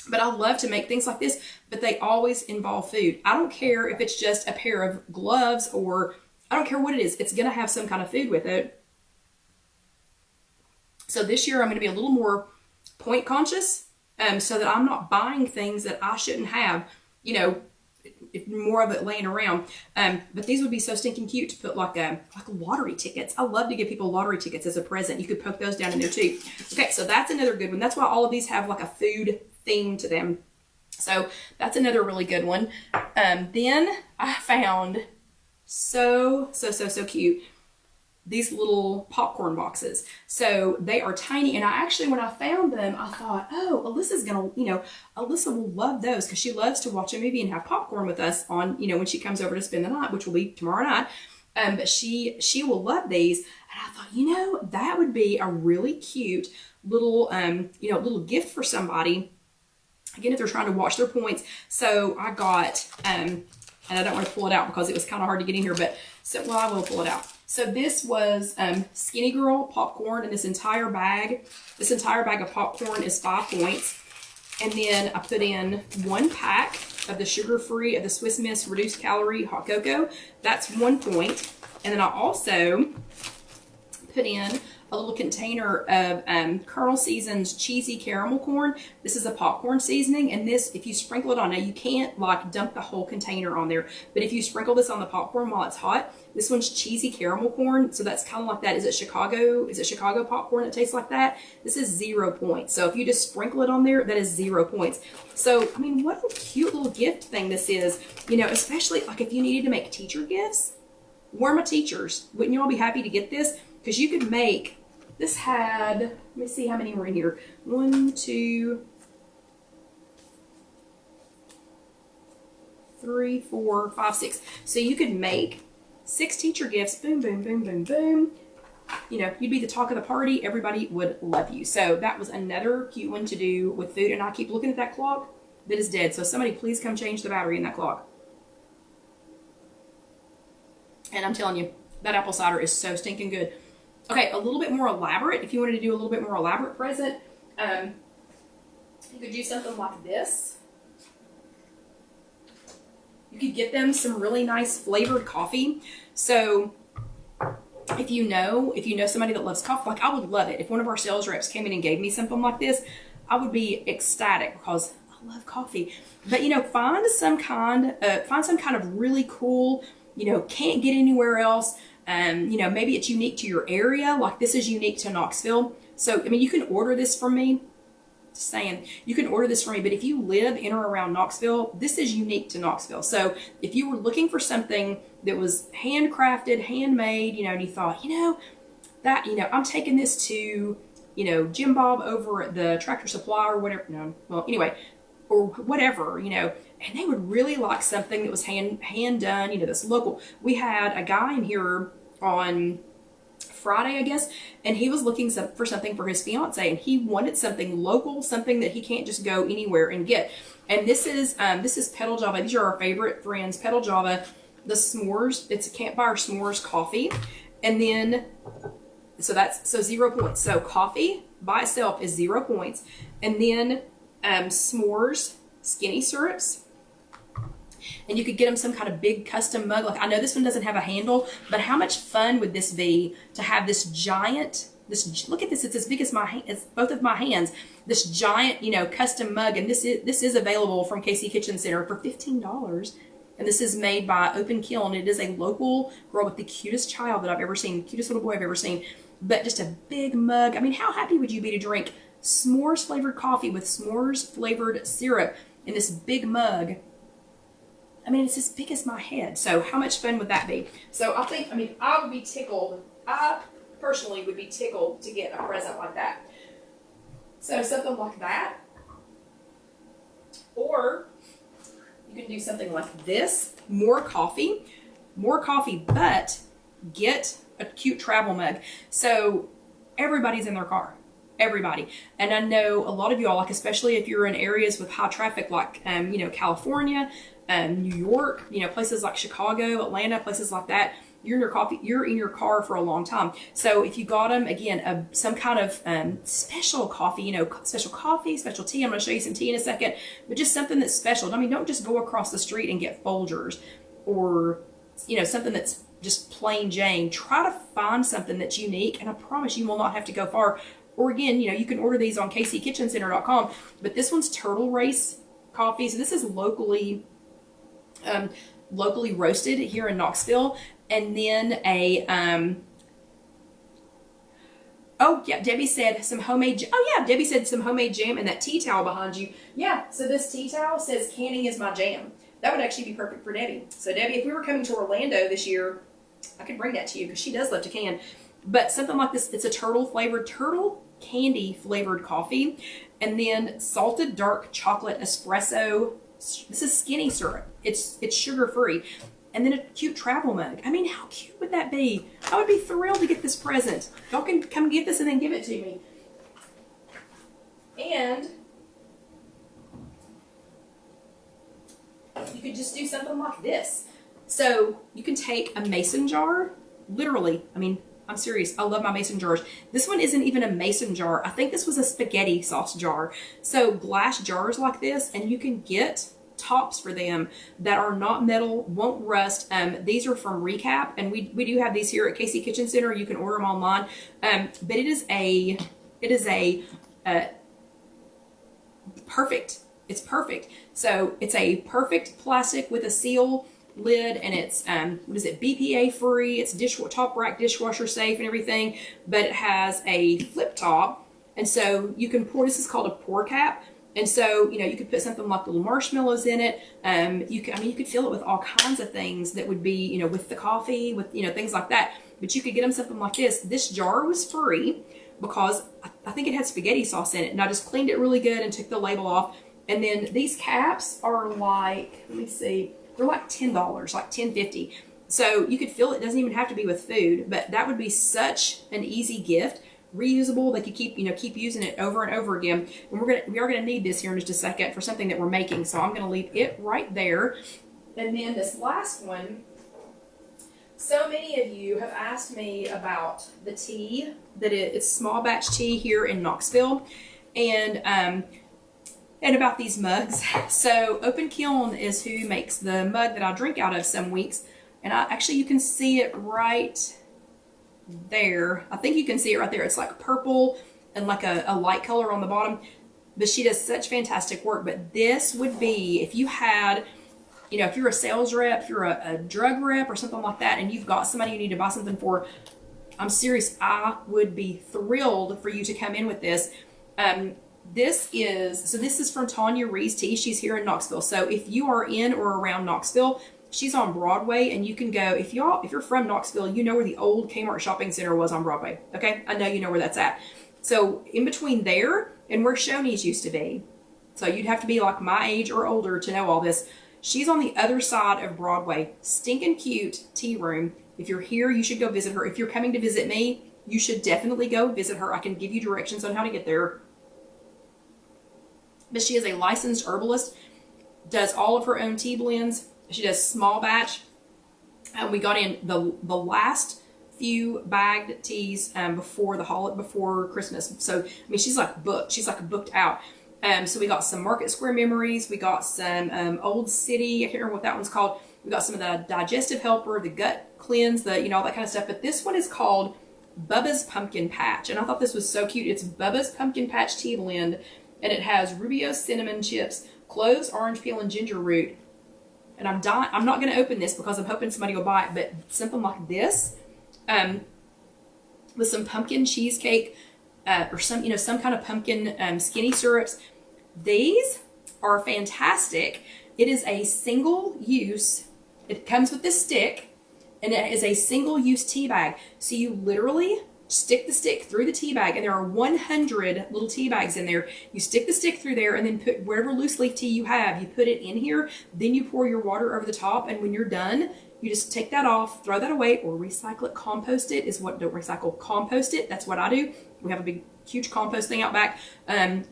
But I love to make things like this, but they always involve food. I don't care if it's just a pair of gloves or I don't care what it is. It's going to have some kind of food with it. So this year I'm going to be a little more point conscious so that I'm not buying things that I shouldn't have, you know, more of it laying around. But these would be so stinking cute to put like lottery tickets. I love to give people lottery tickets as a present. You could poke those down in there too. Okay, so that's another good one. That's why all of these have like a food theme to them. So that's another really good one. Then I found so cute these little popcorn boxes. So they are tiny, and I actually, when I found them, I thought, oh, Alyssa's gonna, you know, Alyssa will love those because she loves to watch a movie and have popcorn with us on, you know, when she comes over to spend the night, which will be tomorrow night. But she will love these, and I thought, you know, that would be a really cute little, you know, little gift for somebody. Again, if they're trying to watch their points. So I got, and I don't want to pull it out because it was kind of hard to get in here, but so, well, I will pull it out. So this was Skinny Girl popcorn, and this entire bag of popcorn is 5 points. And then I put in 1 pack of the sugar-free, of the Swiss Miss reduced calorie hot cocoa. That's 1 point. And then I also put in a little container of Colonel Season's cheesy caramel corn. This is a popcorn seasoning, and this, if you sprinkle it on, now you can't like dump the whole container on there, but if you sprinkle this on the popcorn while it's hot, this one's cheesy caramel corn, so that's kind of like that. Is it Chicago popcorn that tastes like that? This is 0 points. So if you just sprinkle it on there, that is 0 points. So, I mean, what a cute little gift thing this is, you know, especially like if you needed to make teacher gifts. We're my teachers. Wouldn't you all be happy to get this? Because you could make, this had, let me see how many were in here. 1, 2, 3, 4, 5, 6. So you could make 6 teacher gifts. Boom, boom, boom, boom, boom. You know, you'd be the talk of the party. Everybody would love you. So that was another cute one to do with food. And I keep looking at that clock that is dead. So somebody please come change the battery in that clock. And I'm telling you, that apple cider is so stinking good. Okay, a little bit more elaborate. If you wanted to do a little bit more elaborate present, you could do something like this. You could get them some really nice flavored coffee. So if you know somebody that loves coffee, like I would love it. If one of our sales reps came in and gave me something like this, I would be ecstatic because I love coffee. But you know, find some kind of really cool, you know, can't get anywhere else. You know, maybe it's unique to your area. Like this is unique to Knoxville. So, I mean, you can order this from me. Just saying, you can order this from me. But if you live in or around Knoxville, this is unique to Knoxville. So if you were looking for something that was handcrafted, handmade, you know, and you thought, you know, that, you know, I'm taking this to, you know, Jim Bob over at the Tractor Supply or whatever. No, well, anyway, or whatever, you know, and they would really like something that was hand done, you know, that's local. We had a guy in here on Friday, I guess, and he was looking for something for his fiance, and he wanted something local, something that he can't just go anywhere and get. And this is Pedal Java. These are our favorite friends, Pedal Java, the s'mores. It's a campfire s'mores coffee, and then so 0 points. So coffee by itself is 0 points, and then s'mores skinny syrups. And you could get them some kind of big custom mug. Like I know this one doesn't have a handle, but how much fun would this be to have this giant, look at this, it's as big as it's both of my hands, this giant, you know, custom mug. And this is available from KC Kitchen Center for $15. And this is made by Open Kiln. It is a local girl with the cutest child that I've ever seen, cutest little boy I've ever seen, but just a big mug. I mean, how happy would you be to drink s'mores flavored coffee with s'mores flavored syrup in this big mug? I mean, it's as big as my head. So how much fun would that be? So I mean, I would be tickled. I personally would be tickled to get a present like that. So something like that. Or you can do something like this. More coffee, but get a cute travel mug. So everybody's in their car. Everybody. And I know a lot of y'all, like especially if you're in areas with high traffic, like you know, California, New York, you know, places like Chicago, Atlanta, places like that, you're in your car for a long time. So if you got them, again, some kind of special coffee, you know, special coffee, special tea. I'm going to show you some tea in a second, but just something that's special. I mean, don't just go across the street and get Folgers or, you know, something that's just plain Jane. Try to find something that's unique, and I promise you will not have to go far. Or again, you know, you can order these on kckitchencenter.com, but this one's Turtle Race coffee. So this is locally roasted here in Knoxville. And then oh yeah, Debbie said some homemade jam and that tea towel behind you. Yeah, so this tea towel says canning is my jam. That would actually be perfect for Debbie. So Debbie, if we were coming to Orlando this year, I could bring that to you because she does love to can. But something like this, it's a turtle candy flavored coffee, and then salted dark chocolate espresso. This is skinny syrup. It's sugar free, and then a cute travel mug. I mean, how cute would that be? I would be thrilled to get this present. Y'all can come get this and then give it to me. And you could just do something like this. So you can take a mason jar, literally. I mean, I'm serious. I love my mason jars. This one isn't even a mason jar. I think this was a spaghetti sauce jar. So glass jars like this, and you can get tops for them that are not metal, won't rust. These are from Recap, and we do have these here at Casey Kitchen Center. You can order them online. But it is a perfect. It's perfect. So it's a perfect plastic with a seal lid, and it's what is it, BPA free. It's top rack dishwasher safe and everything, but it has a flip top, and so you can pour. This is called a pour cap. And so, you know, you could put something like little marshmallows in it. You could fill it with all kinds of things that would be, you know, with the coffee, with, you know, things like that. But you could get them something like this. This jar was free because I think it had spaghetti sauce in it. And I just cleaned it really good and took the label off. And then these caps are like, let me see, they're like $10, like $10.50. So you could fill it. It doesn't even have to be with food, but that would be such an easy gift. Reusable, they could keep using it over and over again. And we are gonna need this here in just a second for something that we're making. So I'm gonna leave it right there. And then this last one, so many of you have asked me about the tea, that it's small batch tea here in Knoxville, and about these mugs. So Open Kiln is who makes the mug that I drink out of some weeks, and you can see it right there. I think you can see it right there. It's like purple and like a light color on the bottom, but she does such fantastic work. But this would be, if you had, you know, if you're a sales rep, if you're a drug rep or something like that, and you've got somebody you need to buy something for, I'm serious, I would be thrilled for you to come in with this. This is from Tanya Ree's Tea. She's here in Knoxville. So if you are in or around Knoxville, she's on Broadway, and you can go, if you're from Knoxville, you know where the old Kmart shopping center was on Broadway. Okay, I know you know where that's at. So in between there and where Shoney's used to be, so you'd have to be like my age or older to know all this. She's on the other side of Broadway. Stinking cute tea room. If you're here, you should go visit her. If you're coming to visit me, you should definitely go visit her. I can give you directions on how to get there. But she is a licensed herbalist, does all of her own tea blends. She does small batch. We got in the last few bagged teas before Christmas. So I mean, she's like booked. She's like booked out. So we got some Market Square Memories. We got some Old City. I can't remember what that one's called. We got some of the Digestive Helper, the Gut Cleanse, all that kind of stuff. But this one is called Bubba's Pumpkin Patch, and I thought this was so cute. It's Bubba's Pumpkin Patch Tea Blend, and it has Rubio cinnamon chips, cloves, orange peel, and ginger root. And I'm not going to open this because I'm hoping somebody will buy it, but something like this, with some pumpkin cheesecake, or some kind of pumpkin skinny syrups. These are fantastic. It is a single use. It comes with this stick, and it is a single use tea bag. So you literally stick the stick through the tea bag, and there are 100 little tea bags in there. You stick the stick through there, and then put whatever loose leaf tea you have, you put it in here, then you pour your water over the top, and when you're done, you just take that off, throw that away, or recycle it, compost it compost it. That's what I do. We have a big, huge compost thing out back.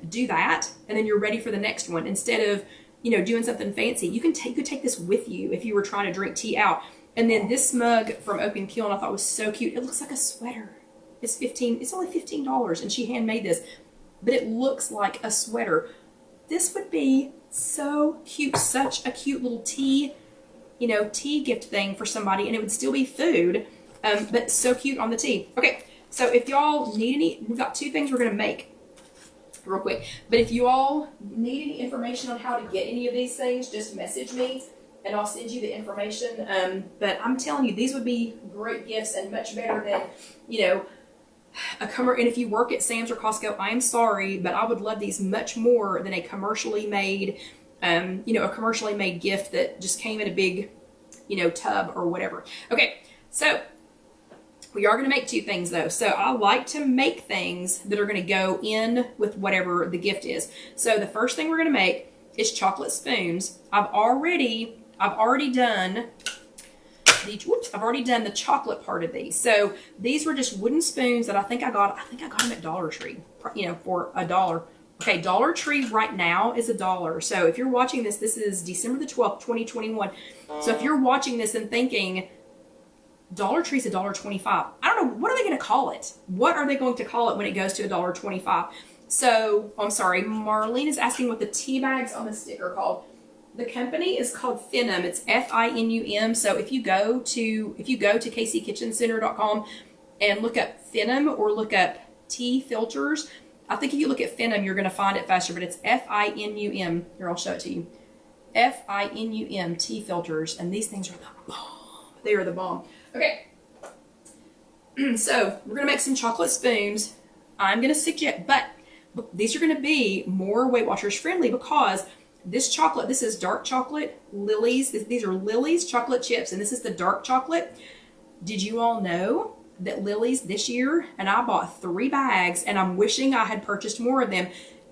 Do that, and then you're ready for the next one. Instead of, doing something fancy, you could take this with you if you were trying to drink tea out. And then this mug from Open Kiln I thought was so cute. It looks like a sweater. It's only $15, and she handmade this, but it looks like a sweater. This would be so cute, such a cute little tea gift thing for somebody, and it would still be food, but so cute on the tea. Okay, so if y'all need we've got two things we're gonna make real quick, but if you all need any information on how to get any of these things, just message me, and I'll send you the information. But I'm telling you, these would be great gifts and much better than, and if you work at Sam's or Costco, I am sorry, but I would love these much more than a commercially made, gift that just came in a big, tub or whatever. Okay, so we are going to make two things though. So I like to make things that are going to go in with whatever the gift is. So the first thing we're going to make is chocolate spoons. I've already done the chocolate part of these. So these were just wooden spoons that I think I got them at Dollar Tree, for $1. Okay, Dollar Tree right now is $1. So if you're watching this is December the 12th, 2021. So if you're watching this and thinking Dollar Tree's $1.25, I don't know, what are they going to call it? What are they going to call it when it goes to $1.25? So, I'm sorry, Marlene is asking what the tea bags on the stick are called. The company is called Finum. It's Finum. So if you go to kckitchencenter.com and look up Finum or look up tea filters, I think if you look at Finum, you're going to find it faster, but it's Finum. Here, I'll show it to you. Finum tea filters, and these things are the bomb. They are the bomb. Okay. So we're going to make some chocolate spoons. I'm going to suggest, but these are going to be more Weight Watchers friendly because this chocolate, this is dark chocolate, Lily's. These are Lily's chocolate chips, and this is the dark chocolate. Did you all know that Lily's this year, and I bought 3 bags, and I'm wishing I had purchased more of them.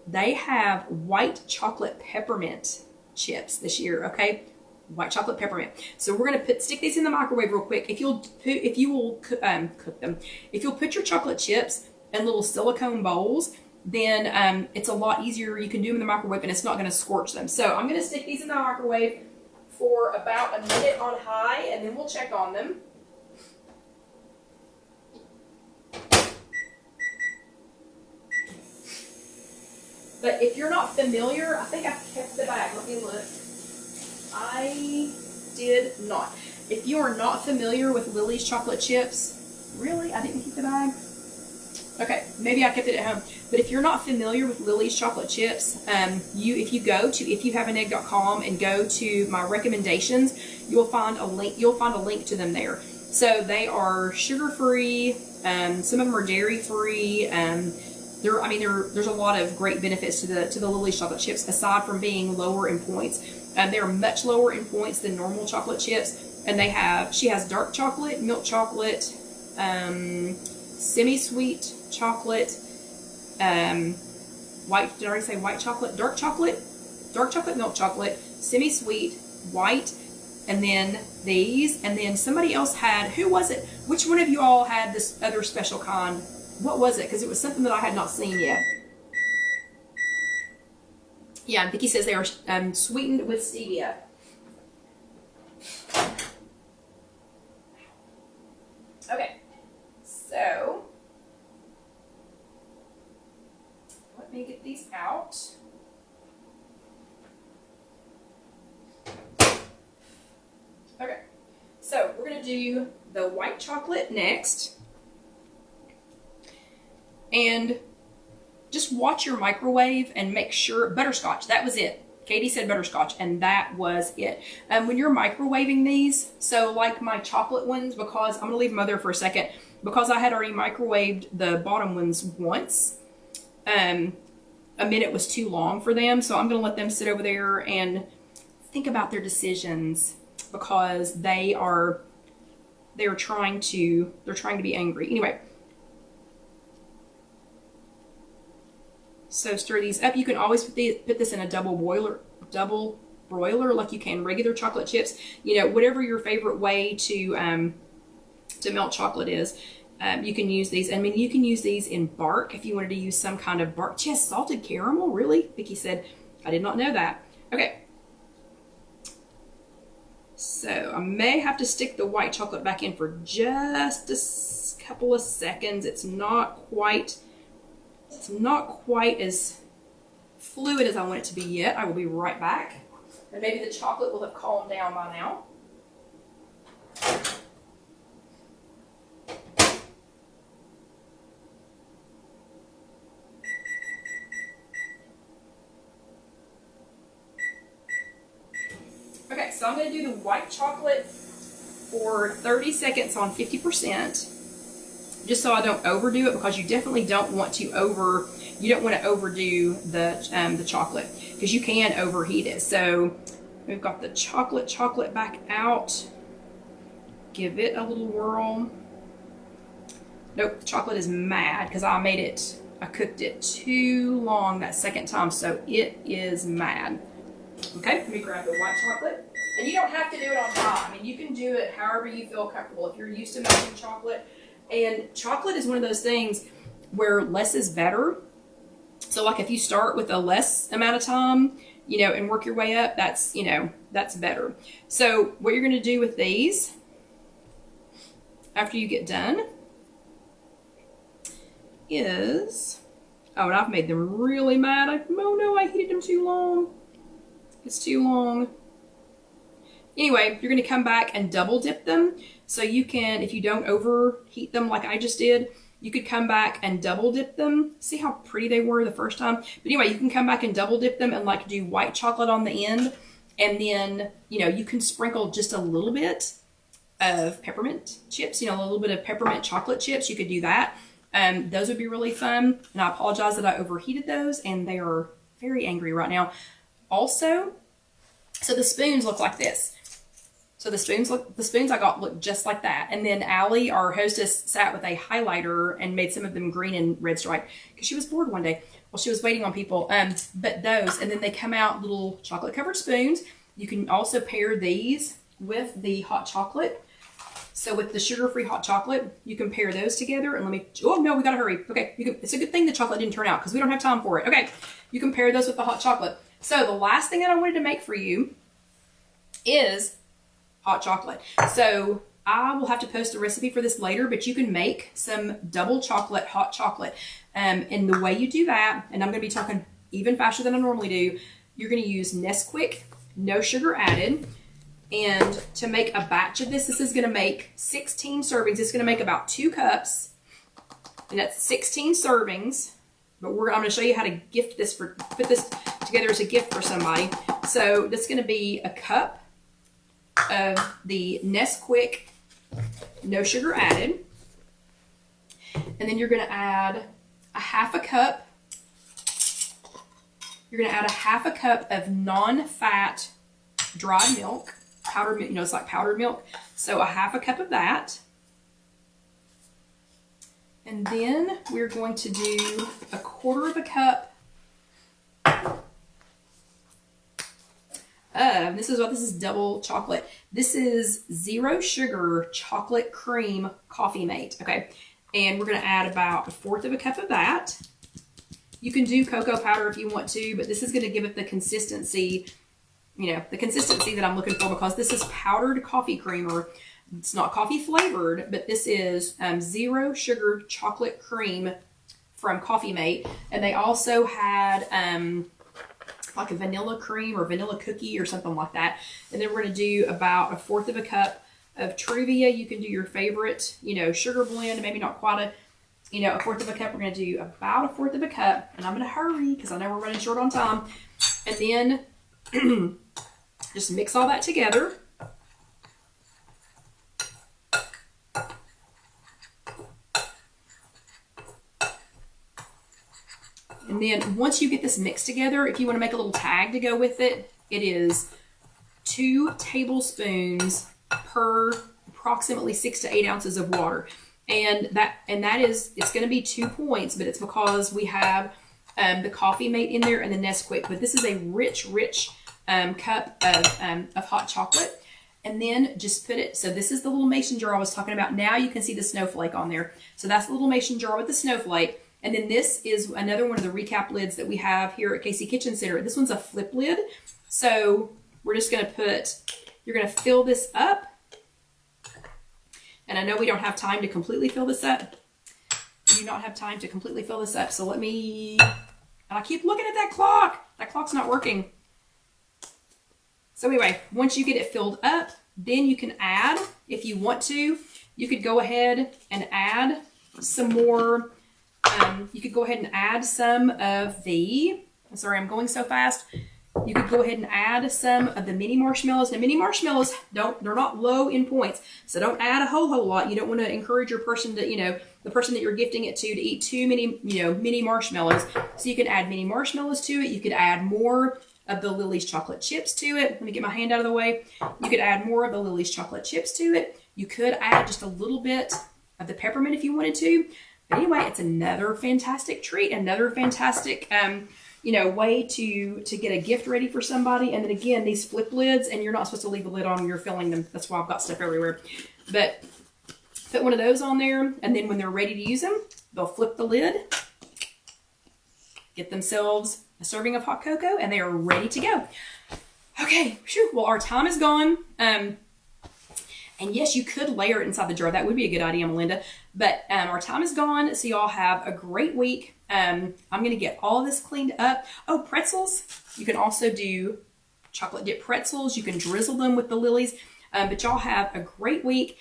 They have white chocolate peppermint chips this year, okay? White chocolate peppermint. So we're gonna stick these in the microwave real quick. If you will cook them, if you'll put your chocolate chips in little silicone bowls, then it's a lot easier. You can do them in the microwave, and it's not gonna scorch them. So I'm gonna stick these in the microwave for about a minute on high, and then we'll check on them. But if you're not familiar, I think I kept the bag. Let me look. I did not. If you are not familiar with Lily's chocolate chips, really? I didn't keep the bag? Okay, maybe I kept it at home. But if you're not familiar with Lily's chocolate chips, if you go to IfYouHaveAnEgg.com and go to my recommendations, you'll find a link to them there. So they are sugar-free. Some of them are dairy-free. There's a lot of great benefits to the Lily's chocolate chips aside from being lower in points. They're much lower in points than normal chocolate chips, and she has dark chocolate, milk chocolate, semi-sweet chocolate, white. Did I already say white chocolate? Dark chocolate, milk chocolate, semi-sweet, white, and then these, and then somebody else had. Who was it? Which one of you all had this other special kind? What was it? Because it was something that I had not seen yet. Yeah, and Vicki says they are sweetened with stevia. Okay, so let me get these out. Okay, so we're going to do the white chocolate next. And just watch your microwave and make sure, butterscotch, that was it. Katie said butterscotch, and that was it. When you're microwaving these, so like my chocolate ones, because I'm going to leave them there for a second, because I had already microwaved the bottom ones once, a minute was too long for them, so I'm going to let them sit over there and think about their decisions, because they're trying to be angry. Anyway. So stir these up. You can always put this in a double broiler like you can regular chocolate chips. You know, whatever your favorite way to melt chocolate is. You can use these. I mean, you can use these in bark if you wanted to use some kind of bark. Yes, salted caramel, really? Vicki said, I did not know that. Okay. So I may have to stick the white chocolate back in for just a couple of seconds. It's not quite as fluid as I want it to be yet. I will be right back. And maybe the chocolate will have calmed down by now. Okay, so I'm going to do the white chocolate for 30 seconds on 50%. Just so I don't overdo it, because you definitely don't want to overdo the chocolate, because you can overheat it. So we've got the chocolate back out. Give it a little whirl. Nope, the chocolate is mad because I cooked it too long that second time, so it is mad. Okay, let me grab the white chocolate. And you don't have to do it on high. I mean, you can do it however you feel comfortable. If you're used to making chocolate, and chocolate is one of those things where less is better. So like if you start with a less amount of time, and work your way up, that's better. So what you're going to do with these after you get done is, and I've made them really mad. Oh no, I heated them too long. It's too long. Anyway, you're going to come back and double dip them. So you can, if you don't overheat them like I just did, you could come back and double dip them. See how pretty they were the first time? But anyway, you can come back and double dip them and like do white chocolate on the end. And then, you know, you can sprinkle just a little bit of peppermint chips, you know, a little bit of peppermint chocolate chips. You could do that. Those would be really fun. And I apologize that I overheated those and they are very angry right now. Also, so the spoons look like this. So the spoons I got look just like that. And then Allie, our hostess, sat with a highlighter and made some of them green and red stripe because she was bored one day while she was waiting on people. But those, and then they come out little chocolate covered spoons. You can also pair these with the hot chocolate. So with the sugar-free hot chocolate, you can pair those together. And let me, oh no, we gotta hurry. Okay, it's a good thing the chocolate didn't turn out because we don't have time for it. Okay, you can pair those with the hot chocolate. So the last thing that I wanted to make for you is hot chocolate. So I will have to post a recipe for this later, but you can make some double chocolate, hot chocolate. And the way you do that, and I'm gonna be talking even faster than I normally do, you're gonna use Nesquik, no sugar added. And to make a batch of this is gonna make 16 servings. It's gonna make about 2 cups, and that's 16 servings. But I'm gonna show you how to gift this put this together as a gift for somebody. So that's gonna be a cup of the Nesquik, no sugar added. And then you're gonna add a half a cup. You're gonna add a half a cup of non-fat dry milk, powdered milk, you know, it's like powdered milk. So a half a cup of that. And then we're going to do a quarter of a cup of, this is double chocolate. This is 0 sugar chocolate cream coffee mate, okay? And we're gonna add about 1/4 of a cup of that. You can do cocoa powder if you want to, but this is gonna give it the consistency, you know, the consistency that I'm looking for because this is powdered coffee creamer. It's not coffee flavored, but this is 0 sugar chocolate cream from Coffee Mate. And they also had like a vanilla cream or vanilla cookie or something like that. And then we're going to do about 1/4 of a cup of Truvia. You can do your favorite, you know, sugar blend, maybe not quite a, you know, 1/4 of a cup. We're going to do about 1/4 of a cup. And I'm going to hurry because I know we're running short on time. And then just mix all that together. And then once you get this mixed together, if you want to make a little tag to go with it, it is 2 tablespoons per approximately 6 to 8 ounces of water. And that is, it's going to be 2 points, but it's because we have the Coffee Mate in there and the Nesquik. But this is a rich cup of hot chocolate. And then just put it, so this is the little mason jar I was talking about. Now you can see the snowflake on there. So that's the little mason jar with the snowflake. And then this is another one of the recap lids that we have here at Casey Kitchen Center. This one's a flip lid. So we're just going to put, you're going to fill this up. And I know we don't have time to completely fill this up. We do not have time to completely fill this up. So let me, and I keep looking at that clock. That clock's not working. So anyway, once you get it filled up, then you can add, if you want to, you could go ahead and add some more. You could go ahead and add some of the, sorry, I'm going so fast. You could go ahead and add some of the mini marshmallows. Now, mini marshmallows, they're not low in points. So don't add a whole lot. You don't want to encourage your person to, you know, the person that you're gifting it to eat too many, you know, mini marshmallows. So you can add mini marshmallows to it. You could add more of the Lily's chocolate chips to it. Let me get my hand out of the way. You could add more of the Lily's chocolate chips to it. You could add just a little bit of the peppermint if you wanted to. But anyway, it's another fantastic treat, another fantastic, you know, way to get a gift ready for somebody. And then again, these flip lids, and you're not supposed to leave a lid on when you're filling them. That's why I've got stuff everywhere. But put one of those on there, and then when they're ready to use them, they'll flip the lid, get themselves a serving of hot cocoa, and they are ready to go. Okay, whew, well, our time is gone. And yes, you could layer it inside the jar. That would be a good idea, Melinda. But our time is gone, so y'all have a great week. I'm going to get all of this cleaned up. Oh, pretzels. You can also do chocolate dip pretzels. You can drizzle them with the lilies. But y'all have a great week.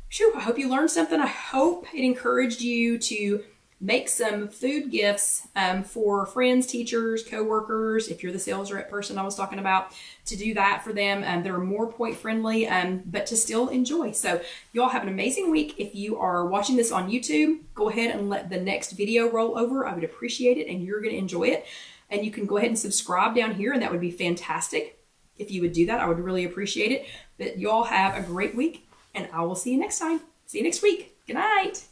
Phew, I hope you learned something. I hope it encouraged you to make some food gifts for friends, teachers, co-workers, if you're the sales rep person I was talking about, to do that for them. They're more point friendly, but to still enjoy. So y'all have an amazing week. If you are watching this on YouTube, go ahead and let the next video roll over. I would appreciate it, and you're going to enjoy it. And you can go ahead and subscribe down here, and that would be fantastic. If you would do that, I would really appreciate it. But y'all have a great week, and I will see you next time. See you next week. Good night.